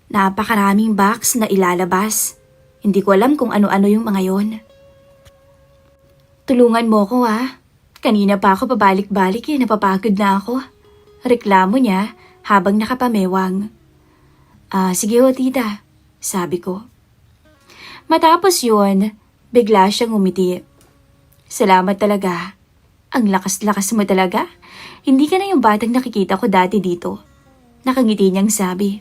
A: napakaraming box na ilalabas. Hindi ko alam kung ano-ano yung mga yon. Tulungan mo ko ha. Kanina pa ako pabalik-balik napapagod na ako. Reklamo niya habang nakapamewang. Sige ho tita, sabi ko. Matapos yun, bigla siyang umiti. Salamat talaga. Ang lakas-lakas mo talaga. Hindi ka na yung batang nakikita ko dati dito. Nakangiti niyang sabi.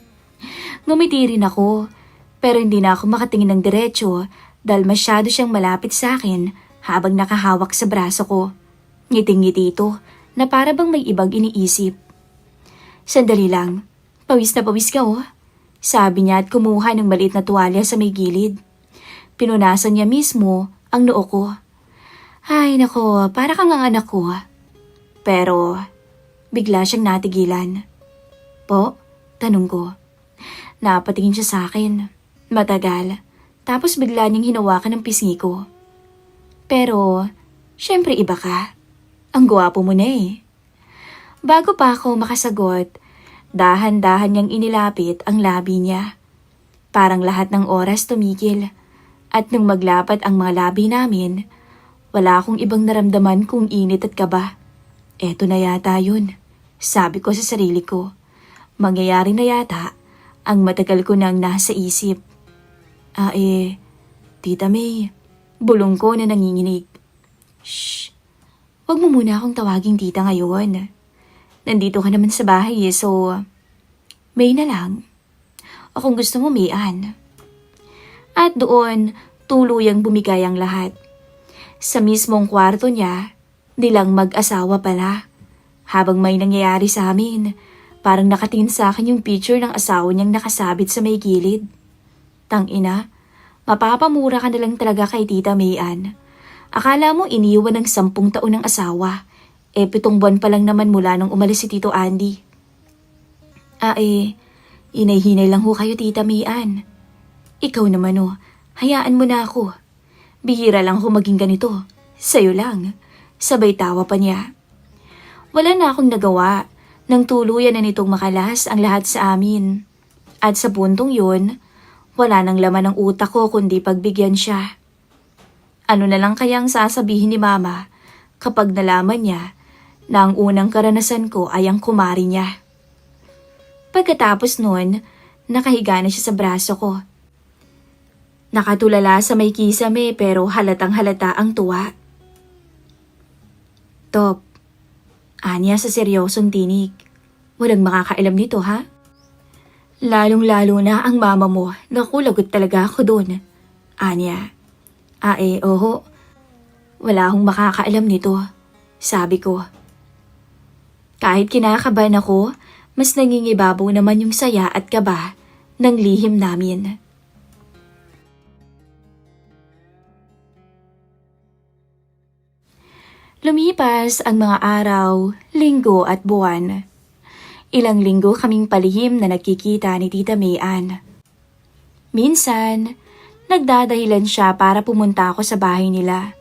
A: Ngumiti rin ako, pero hindi na ako makatingin ng diretso dahil masyado siyang malapit sa akin habang nakahawak sa braso ko. Ngiting-ngiti ito na para bang may ibang iniisip. Sandali lang, pawis na pawis ka Sabi niya at kumuha ng maliit na tuwalya sa may gilid. Pinunasan niya mismo ang noo ko. Ay nako, para kang ang anak ko. Pero bigla siyang natigilan. Po? Tanong ko. Napatingin siya sa akin. Matagal. Tapos bigla niyang hinawakan ng pisngi ko. Pero, syempre iba ka. Ang gwapo mo na eh. Bago pa ako makasagot, dahan-dahan niyang inilapit ang labi niya. Parang lahat ng oras tumigil. At nung maglapat ang mga labi namin, wala akong ibang naramdaman kung init at kaba. Eto na yata yun. Sabi ko sa sarili ko. Mangyayari na yata ang matagal ko nang nasa isip. Tita May, bulong ko na nanginginig. Shh, wag mo muna akong tawaging tita ngayon. Nandito ka naman sa bahay so May na lang. O kung gusto mo, Mayan. At doon, tuluyang bumigay ang lahat. Sa mismong kwarto niya, nilang mag-asawa pala. Habang may nangyayari sa amin, parang nakatingin sa akin yung picture ng asawa niyang nakasabit sa may gilid. Tangina, mapapamura ka na lang talaga kay Tita Mayan. Akala mo iniwan ng 10 taon ng asawa. 7 buwan pa lang naman mula nung umalis si Tito Andy. Inay-hinay lang ho kayo, Tita Mayan. Ikaw naman hayaan mo na ako. Bihira lang ho maging ganito. Sa'yo lang. Sabay tawa pa niya. Wala na akong nagawa nang tuluyan na nitong makalas ang lahat sa amin. At sa puntong yun, wala nang laman ng utak ko kundi pagbigyan siya. Ano na lang kayang sasabihin ni Mama kapag nalaman niya na ang unang karanasan ko ay ang kumari niya. Pagkatapos nun, nakahiga na siya sa braso ko. Nakatulala sa may kisame pero halatang halata ang tuwa. Top, anya sa seryosong tinig. Walang makakailam nito ha? Lalong-lalo na ang mama mo. Naku, lagot talaga ako doon. Anya. Oho. Wala akong makakaalam nito. Sabi ko. Kahit kinakabahan ako, mas nangingibabaw naman yung saya at kaba ng lihim namin. Lumipas ang mga araw, linggo at buwan. Ilang linggo kaming palihim na nagkikita ni Tita Mayan. Minsan, nagdadahilan siya para pumunta ako sa bahay nila.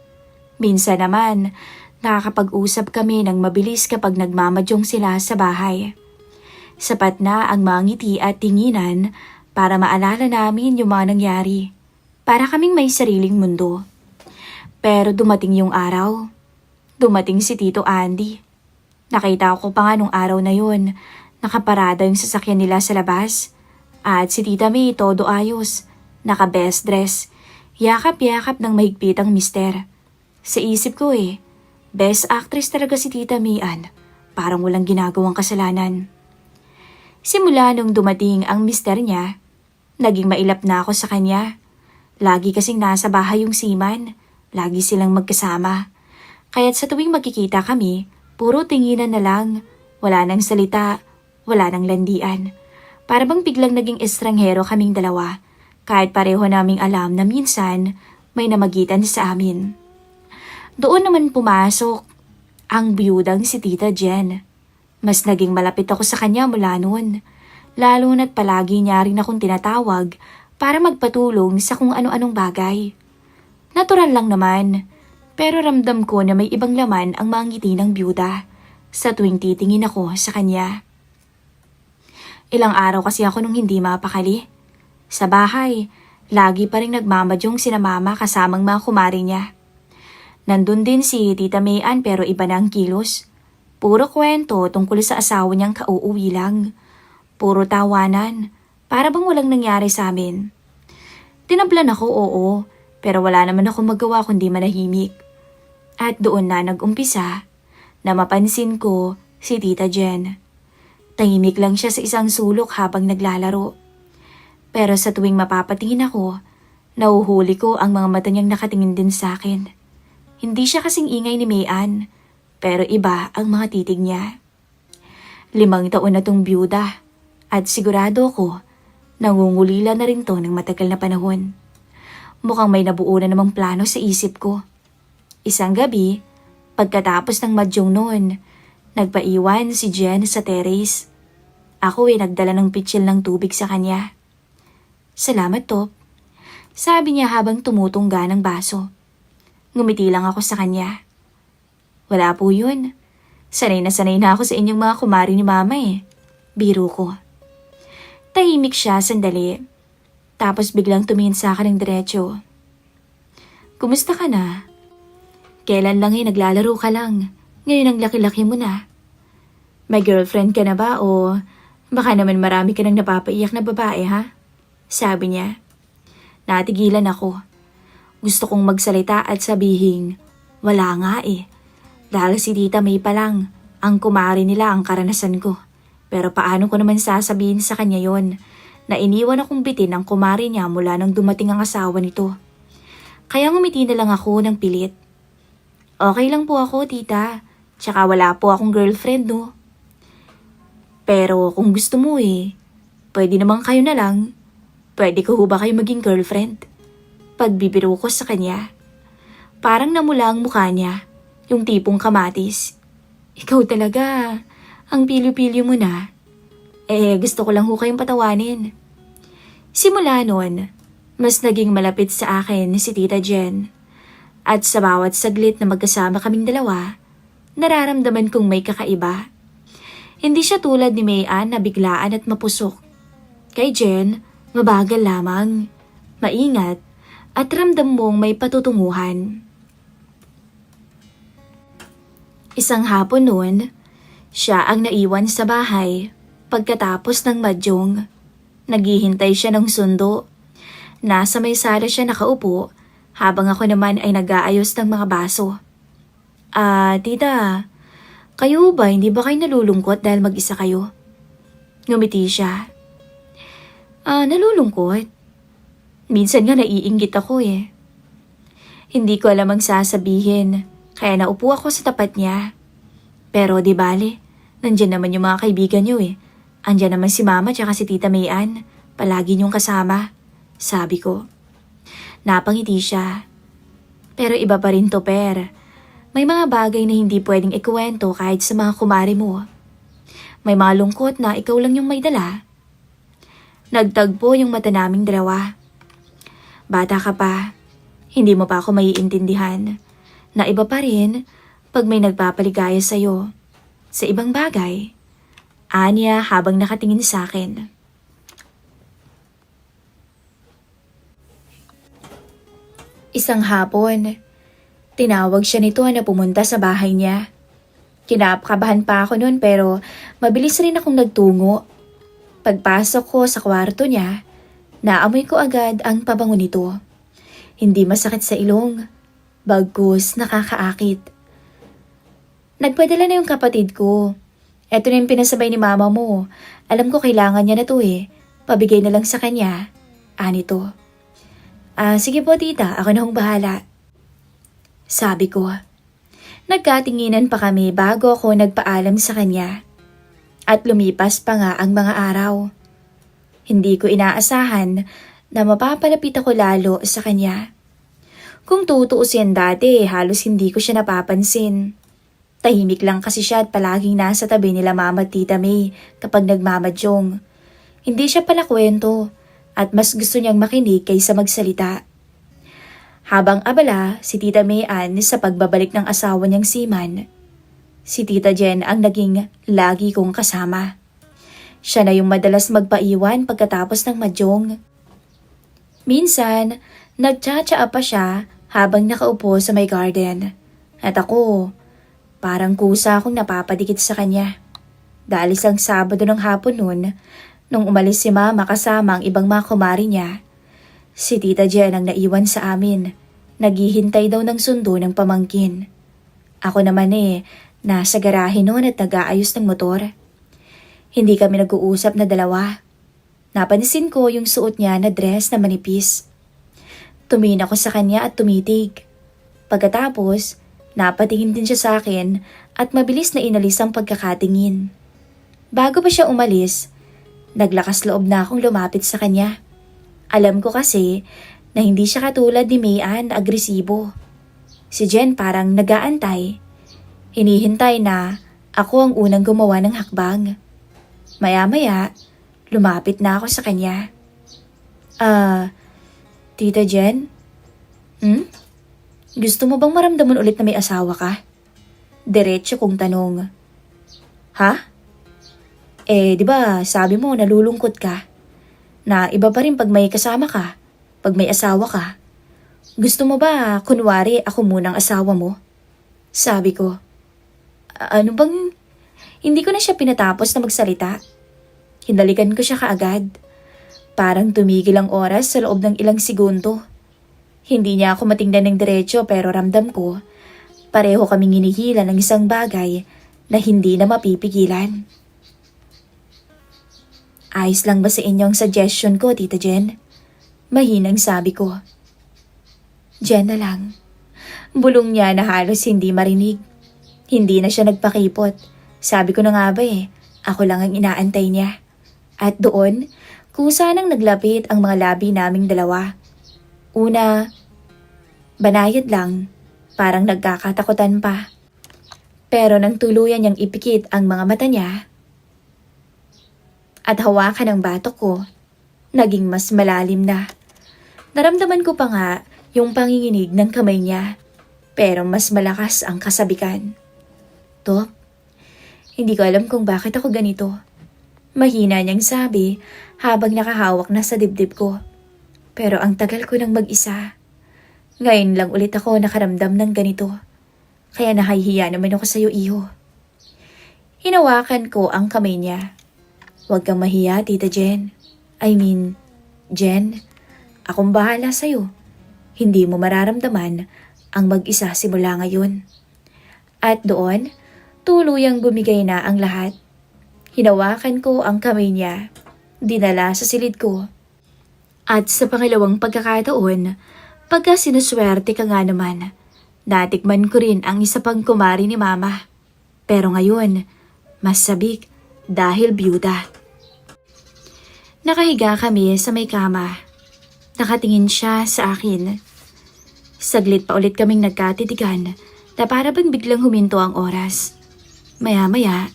A: Minsan naman, nakakapag-usap kami ng mabilis kapag nagmamadyong sila sa bahay. Sapat na ang mga ngiti at tinginan para maalala namin yung mga nangyari. Para kaming may sariling mundo. Pero dumating yung araw. Dumating si Tito Andy. Nakita ko pa nga nung araw na yun, nakaparada yung sasakyan nila sa labas. At si Tita May todo ayos, naka-best dress, yakap-yakap ng mahigpitang mister. Sa isip ko best actress talaga si Tita Mayan, parang walang ginagawang kasalanan. Simula nung dumating ang mister niya, naging mailap na ako sa kanya. Lagi kasing nasa bahay yung seaman, lagi silang magkasama. Kaya't sa tuwing magkikita kami, puro tinginan na lang, wala nang salita, wala nang landian. Para bang biglang naging estranghero kaming dalawa, kahit pareho naming alam na minsan may namagitan sa amin. Doon naman pumasok ang biyudang si Tita Jen. Mas naging malapit ako sa kanya mula noon, lalo na't palagi niya rin akong tinatawag para magpatulong sa kung ano-anong bagay. Natural lang naman. Pero ramdam ko na may ibang laman ang mga ngiti ng byuda sa tuwing titingin ako sa kanya. Ilang araw kasi ako nung hindi mapakali. Sa bahay, lagi pa rin nagmamadyong sina Mama kasamang mga kumari niya. Nandun din si Tita Mayan pero iba na ang kilos. Puro kwento tungkol sa asawa niyang kauuwi lang. Puro tawanan, para bang walang nangyari sa amin. Tinablan ako, oo, pero wala naman ako magawa kundi manahimik. At doon na nag-umpisa na mapansin ko si Tita Jen. Tahimik lang siya sa isang sulok habang naglalaro. Pero sa tuwing mapapatingin ako, nahuhuli ko ang mga mata niyang nakatingin din sa akin. Hindi siya kasing ingay ni Mayan, pero iba ang mga titig niya. 5 taon na tong byuda at sigurado ko nangungulila na rin to ng matagal na panahon. mukhang may nabuo na namang plano sa isip ko. Isang gabi, pagkatapos ng madyong noon, nagpaiwan si Jen sa terrace. Ako nagdala ng pitsil ng tubig sa kanya. Salamat, Top. Sabi niya habang tumutungga ng baso. Ngumiti lang ako sa kanya. Wala po yun. Sanay na ako sa inyong mga kumari ni Mama eh. Biro ko. Tahimik siya sandali. Tapos biglang tumingin sa akin ng diretso. Kumusta ka na? Kailan lang naglalaro ka lang. Ngayon ang laki-laki mo na. May girlfriend ka na ba o baka naman marami ka nang napapaiyak na babae ha? Sabi niya. Natigilan ako. Gusto kong magsalita at sabihin, wala nga eh. Dahil si Tita May pa lang, ang kumari nila ang karanasan ko. Pero paano ko naman sasabihin sa kanya yon na iniwan akong bitin ng kumari niya mula nang dumating ang asawa nito. Kaya ngumiti na lang ako ng pilit. Okay lang po ako, tita. Tsaka wala po akong girlfriend, no? Pero kung gusto mo pwede naman kayo na lang. Pwede ko ba kayo maging girlfriend? Pagbibiro ko sa kanya. Parang namula ang mukha niya, yung tipong kamatis. Ikaw talaga, ang pilyo-pilyo mo na. Gusto ko lang kayong patawanin. Simula noon, mas naging malapit sa akin si Tita Jen. At sa bawat saglit na magkasama kaming dalawa, nararamdaman kong may kakaiba. Hindi siya tulad ni Mayan na biglaan at mapusok. Kay Jen, mabagal lamang, maingat, at ramdam mong may patutunguhan. Isang hapon noon, siya ang naiwan sa bahay pagkatapos ng madyong. Naghihintay siya ng sundo. Nasa may sala siya nakaupo habang ako naman ay nag-aayos ng mga baso. Tita, kayo ba hindi ba kayo nalulungkot dahil mag-isa kayo? Ngumiti siya. Nalulungkot? Minsan nga naiinggit ako Hindi ko alam ang sasabihin, kaya naupo ako sa tapat niya. Pero di bale, nandyan naman yung mga kaibigan niyo Andyan naman si Mama tsaka si Tita Mayan, palagi niyong kasama, sabi ko. Napangiti siya. Pero iba pa rin to, Per. May mga bagay na hindi pwedeng ikuwento kahit sa mga kumari mo. May mga lungkot na ikaw lang yung may dala. Nagtagpo yung mata naming dalawa. Bata ka pa, hindi mo pa ako maiintindihan na iba pa rin pag may nagpapaligaya sa'yo sa ibang bagay. Anya habang nakatingin sa akin. Isang hapon, tinawag siya nito na pumunta sa bahay niya. Kinakabahan pa ako noon pero mabilis rin akong nagtungo. Pagpasok ko sa kwarto niya, naamoy ko agad ang pabango nito. Hindi masakit sa ilong, bagkus nakakaakit. Nagpadala na yung kapatid ko. Eto na yung pinasabay ni Mama mo. Alam ko kailangan niya na to Pabigay na lang sa kanya. Anito. Sige po tita, ako na hong bahala. Sabi ko. Nagkatinginan pa kami bago ako nagpaalam sa kanya. At lumipas pa nga ang mga araw. Hindi ko inaasahan na mapapalapit ako lalo sa kanya. Kung tutuusin dati, halos hindi ko siya napapansin. Tahimik lang kasi siya at palaging nasa tabi nila Mama at Tita May kapag nagmamadyong. Hindi siya pala kwento at mas gusto niyang makinig kaysa magsalita. Habang abala si Tita May Ann sa pagbabalik ng asawa niyang seaman, si Tita Jen ang naging lagi kong kasama. Siya na yung madalas magpaiwan pagkatapos ng madyong. Minsan, nagtsatsaa pa siya habang nakaupo sa may garden. At ako, parang kusa akong napapadikit sa kanya. Dahil isang Sabado ng hapon noon, nung umalis si Mama kasama ang ibang mga kumari niya, si Tita Jen ang naiwan sa amin. Naghihintay daw ng sundo ng pamangkin. Ako naman nasa garahe noon at nag-aayos ng motor. Hindi kami nag-uusap na dalawa. Napansin ko yung suot niya na dress na manipis. Tumingin ako sa kanya at tumitig. Pagkatapos, napatingin din siya sa akin at mabilis na inalis ang pagkakatingin. Bago pa siya umalis, naglakas loob na akong lumapit sa kanya. Alam ko kasi na hindi siya katulad ni Mayan na agresibo. Si Jen parang nag-aantay. Hinihintay na ako ang unang gumawa ng hakbang. Maya-maya, lumapit na ako sa kanya. Tita Jen? Gusto mo bang maramdaman ulit na may asawa ka? Diretso kong tanong. Ha? Di ba sabi mo nalulungkot ka? Na iba pa rin pag may kasama ka, pag may asawa ka. Gusto mo ba kunwari ako munang asawa mo? Sabi ko. Ano bang... Hindi ko na siya pinatapos na magsalita. Hinalikan ko siya kaagad. Parang tumigil ang oras sa loob ng ilang segundo. Hindi niya ako matingnan ng diretsyo pero ramdam ko, pareho kaming hinihila ng isang bagay na hindi na mapipigilan. Ayos lang ba sa inyong suggestion ko, Tita Jen? Mahinang sabi ko. Jen na lang. Bulong niya na halos hindi marinig. Hindi na siya nagpakipot. Sabi ko na nga ba ako lang ang inaantay niya. At doon, kusa nang naglapit ang mga labi naming dalawa. Una, banayad lang, parang nagkakatakutan pa. Pero nang tuluyan niyang ipikit ang mga mata niya, at hawakan ang batok ko, naging mas malalim na. Naramdaman ko pa nga yung panginginig ng kamay niya, pero mas malakas ang kasabikan. Top, hindi ko alam kung bakit ako ganito. Mahina niyang sabi habang nakahawak na sa dibdib ko. Pero ang tagal ko nang mag-isa. Ngayon lang ulit ako nakaramdam ng ganito. Kaya nahihiya naman ako sa iyo, iho. Hinawakan ko ang kamay niya. Huwag kang mahiya, Tita Jen. Jen, akong bahala sa'yo. Hindi mo mararamdaman ang mag-isa simula ngayon. At doon, tuluyang bumigay na ang lahat. Hinawakan ko ang kamay niya, dinala sa silid ko. At sa pangalawang pagkakataon, pagka sinuswerte ka nga naman, natikman ko rin ang isa pang kumari ni Mama. Pero ngayon, mas sabik dahil byuda. Nakahiga kami sa may kama. Nakatingin siya sa akin. Saglit pa ulit kaming nagkatitigan na para bang biglang huminto ang oras. Maya-maya,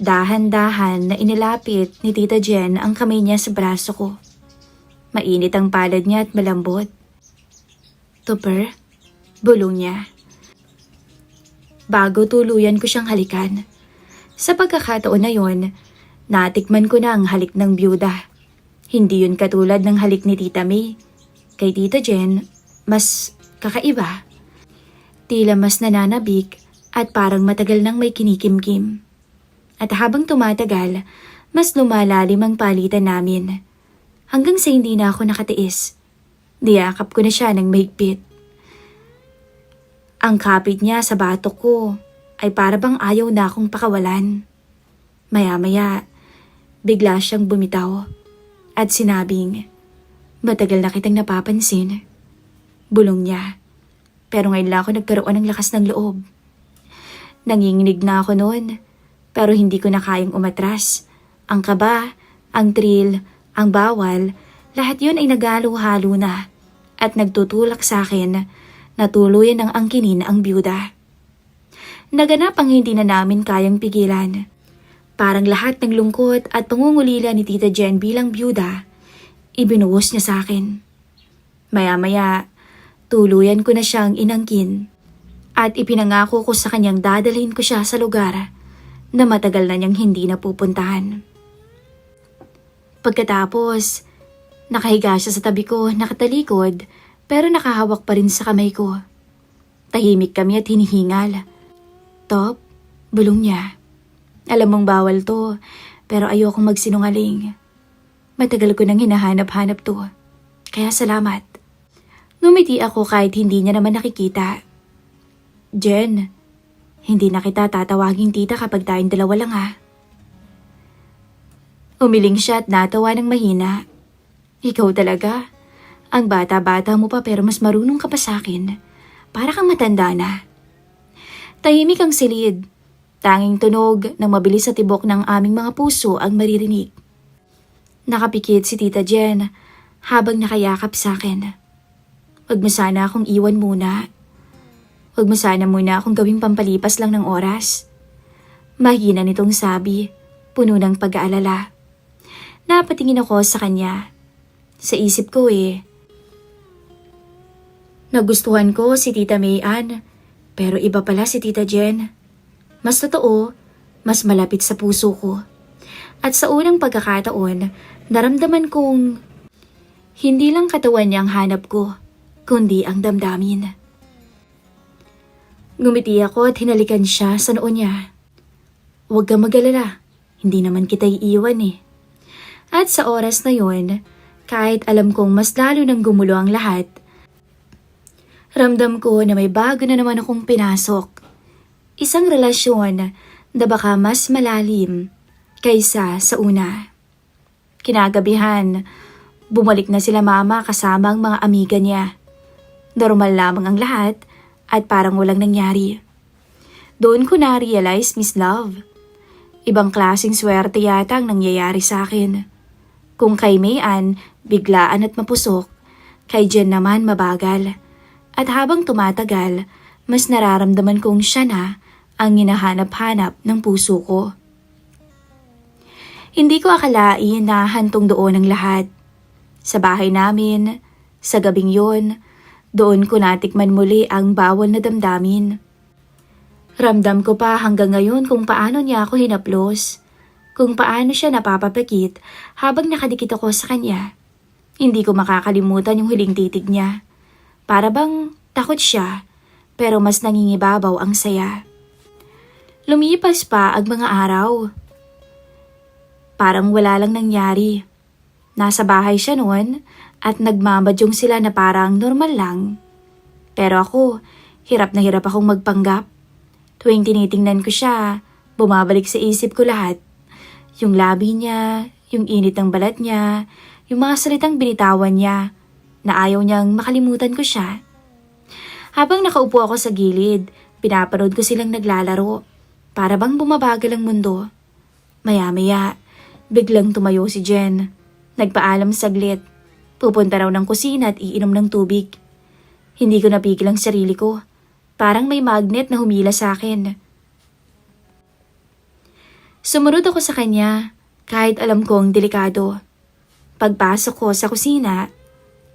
A: dahan-dahan na inilapit ni Tita Jen ang kamay niya sa braso ko. Mainit ang palad niya at malambot. Tupper, bulong niya. Bago tuluyan ko siyang halikan. Sa pagkakataon na yon, natikman ko na ang halik ng byuda. Hindi yun katulad ng halik ni Tita May. Kay Tita Jen, mas kakaiba. Tila mas nananabik at parang matagal nang may kinikimkim. At habang tumatagal, mas lumalalim ang palitan namin. Hanggang sa hindi na ako nakatiis. Niyakap ko na siya ng mahigpit. Ang kapit niya sa batok ko ay para bang ayaw na akong pakawalan. Maya-maya, bigla siyang bumitaw at sinabing, "Matagal na kitang napapansin." Bulong niya. Pero ngayon lang ako nagkaroon ng lakas ng loob. Nanginginig na ako noon, pero hindi ko na kayang umatras. Ang kaba, ang thrill, ang bawal, lahat yun ay naghalo-halo na at nagtutulak sa akin na tuluyan ng angkinin ang byuda. Naganap ang hindi na namin kayang pigilan. Parang lahat ng lungkot at pangungulila ni Tita Jen bilang byuda, ibinuhos niya sa akin. Maya-maya, tuluyan ko na siyang inangkin at ipinangako ko sa kanyang dadalhin ko siya sa lugar na matagal na niyang hindi napupuntahan. Pagkatapos, nakahiga siya sa tabi ko, nakatalikod, pero nakahawak pa rin sa kamay ko. Tahimik kami at hinihingal. Top, bulong niya. Alam mong bawal to, pero ayokong magsinungaling. Matagal ko nang hinahanap-hanap to, kaya salamat. Ngumiti ako kahit hindi niya naman nakikita. Jen, hindi na kita tatawagin tita kapag tayong dalawa lang ha. Umiling siya at natawa ng mahina. Ikaw talaga. Ang bata-bata mo pa pero mas marunong ka pa sa akin. Para kang matanda na. Tahimik ang silid. Tanging tunog ng mabilis sa tibok ng aming mga puso ang maririnig. Nakapikit si Tita Jen habang nakayakap sa akin. Huwag mo sana akong iwan muna. Huwag mo sana muna akong gawing pampalipas lang ng oras. Mahina nitong sabi, puno ng pag-aalala. Napatingin ako sa kanya. Sa isip ko nagustuhan ko si Tita May Ann, pero iba pala si Tita Jen. Mas totoo, mas malapit sa puso ko. At sa unang pagkakataon, naramdaman kong hindi lang katawan niya ang hanap ko, kundi ang damdamin. Ngumiti ako at hinalikan siya sa noo niya. Huwag kang mag-alala, hindi naman kita iiwan At sa oras na yon, kahit alam kong mas lalo nang gumulo ang lahat, ramdam ko na may bago na naman akong pinasok. Isang relasyon na baka mas malalim kaysa sa una. Kinagabihan, bumalik na sila mama kasama ang mga amiga niya. Normal lamang ang lahat at parang walang nangyari. Doon ko na-realize, Miss Love, ibang klaseng swerte yata ang nangyayari sa akin. Kung kay May Ann, biglaan at mapusok, kay Jen naman mabagal. At habang tumatagal, mas nararamdaman kong siya na ang hinahanap-hanap ng puso ko. Hindi ko akalain na hantong doon ang lahat. Sa bahay namin, sa gabing yon, doon ko natikman muli ang bawal na damdamin. Ramdam ko pa hanggang ngayon kung paano niya ako hinaplos, kung paano siya napapapakit habang nakadikit ako sa kanya. Hindi ko makakalimutan yung huling titig niya. Para bang takot siya, pero mas nangingibabaw ang saya. Lumipas pa ang mga araw. Parang wala lang nangyari. Nasa bahay siya noon at nagmamadyong sila na parang normal lang. Pero ako, hirap na hirap akong magpanggap. Tuwing tinitingnan ko siya, bumabalik sa isip ko lahat. Yung labi niya, yung init ng balat niya, yung mga salitang binitawan niya, na ayaw niyang makalimutan ko siya. Habang nakaupo ako sa gilid, pinapanood ko silang naglalaro. Para bang bumabagal ang mundo. Maya-maya, biglang tumayo si Jen. Nagpaalam saglit. Pupunta raw ng kusina at iinom ng tubig. Hindi ko napigil ang sarili ko. Parang may magnet na humila sa akin. Sumunod ako sa kanya kahit alam kong delikado. Pagpasok ko sa kusina,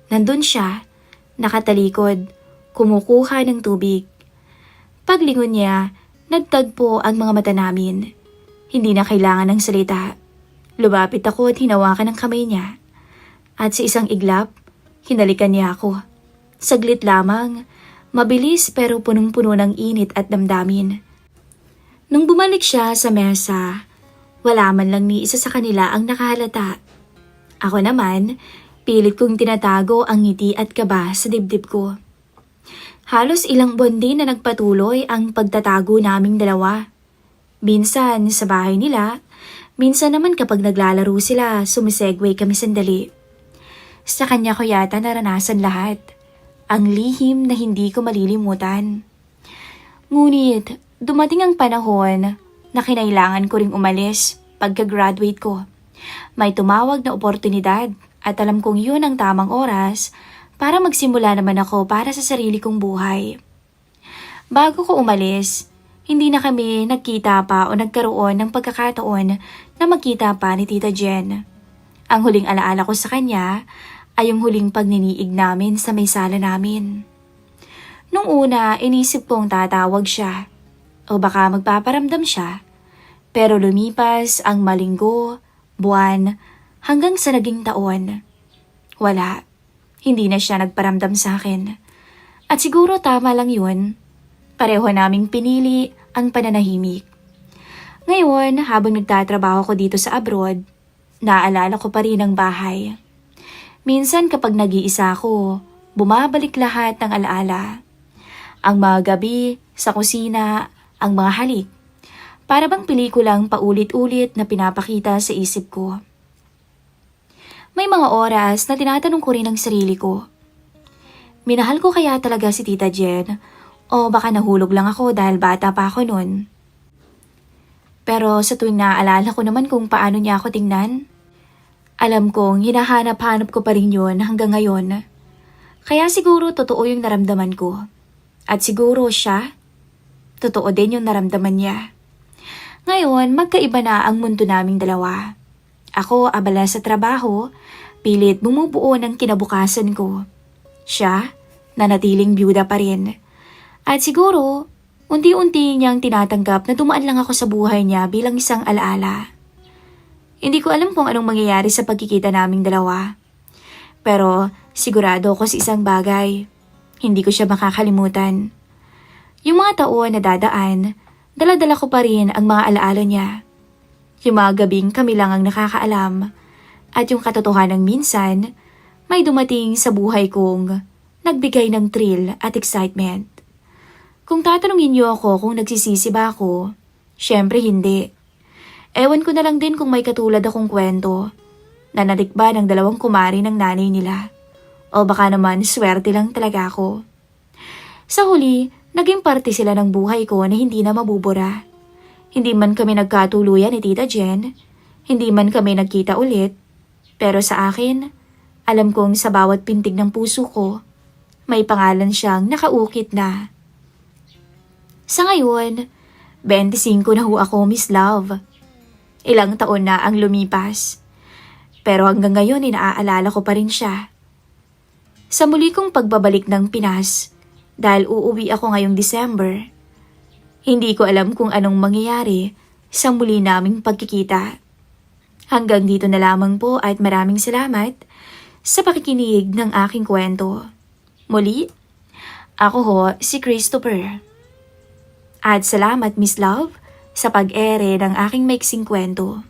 A: nandun siya, nakatalikod, kumukuha ng tubig. Paglingon niya, nagtagpo ang mga mata namin. Hindi na kailangan ng salita. Lumapit ako at hinawakan ang kamay niya. At sa isang iglap, hinalikan niya ako. Saglit lamang, mabilis pero punong-puno ng init at damdamin. Nung bumalik siya sa mesa, wala man lang ni isa sa kanila ang nakahalata. Ako naman, pilit kong tinatago ang ngiti at kaba sa dibdib ko. Halos ilang buwan din na nagpatuloy ang pagtatago naming dalawa. Minsan sa bahay nila, minsan naman kapag naglalaro sila, sumisegway kami sandali. Sa kanya ko yata naranasan lahat. Ang lihim na hindi ko malilimutan. Ngunit dumating ang panahon na kinailangan ko ring umalis pagka-graduate ko. May tumawag na oportunidad at alam kong yun ang tamang oras para magsimula naman ako para sa sarili kong buhay. Bago ko umalis, hindi na kami nagkita pa o nagkaroon ng pagkakataon na magkita pa ni Tita Jen. Ang huling alaala ko sa kanya ay yung huling pagniniig namin sa may sala namin. Nung una, inisip kong tatawag siya o baka magpaparamdam siya. Pero lumipas ang malinggo, buwan, hanggang sa naging taon. Wala, hindi na siya nagparamdam sa akin. At siguro tama lang yun. Pareho naming pinili ang pananahimik. Ngayon, habang nagtatrabaho ko dito sa abroad, naalala ko pa rin ang bahay. Minsan kapag nag-iisa ako, bumabalik lahat ng alaala. Ang mga gabi, sa kusina, ang mga halik. Para bang pelikulang paulit-ulit na pinapakita sa isip ko. May mga oras na tinatanong ko rin ang sarili ko. Minahal ko kaya talaga si Tita Jen o baka nahulog lang ako dahil bata pa ako noon. Pero sa tuwing naaalala ko naman kung paano niya ako tingnan, alam kong hinahanap-hanap ko pa rin yun hanggang ngayon. Kaya siguro totoo yung naramdaman ko. At siguro siya, totoo din yung naramdaman niya. Ngayon, magkaiba na ang mundo naming dalawa. Ako abala sa trabaho, pilit bumubuo ng kinabukasan ko. Siya, nanatiling byuda pa rin. At siguro, unti-unti niyang tinatanggap na dumaan lang ako sa buhay niya bilang isang alaala. Hindi ko alam kung anong mangyayari sa pagkikita naming dalawa. Pero sigurado ako sa isang bagay. Hindi ko siya makakalimutan. Yung mga taon na dadaan, dala-dala ko pa rin ang mga alaala niya. Yung mga gabing kami lang ang nakakaalam. At yung katotohanan minsan, may dumating sa buhay kong nagbigay ng thrill at excitement. Kung tatanungin niyo ako kung nagsisisi ba ako, syempre hindi. Ewan ko na lang din kung may katulad akong kwento na natikba ng dalawang kumari ng nanay nila. O baka naman swerte lang talaga ako. Sa huli, naging parte sila ng buhay ko na hindi na mabubura. Hindi man kami nagkatuluyan ni Tita Jen, hindi man kami nagkita ulit, pero sa akin, alam kong sa bawat pintig ng puso ko, may pangalan siyang nakaukit na. Sa ngayon, 25 na ho ako, Miss Love. Ilang taon na ang lumipas. Pero hanggang ngayon inaaalala ko pa rin siya. Sa muli kong pagbabalik ng Pinas, dahil uuwi ako ngayong December, hindi ko alam kung anong mangyayari sa muli naming pagkikita. Hanggang dito na lamang po at maraming salamat sa pakikinig ng aking kwento. Muli, ako ho si Christopher. At salamat Miss Love sa pag-ere ng aking maiksing kwento.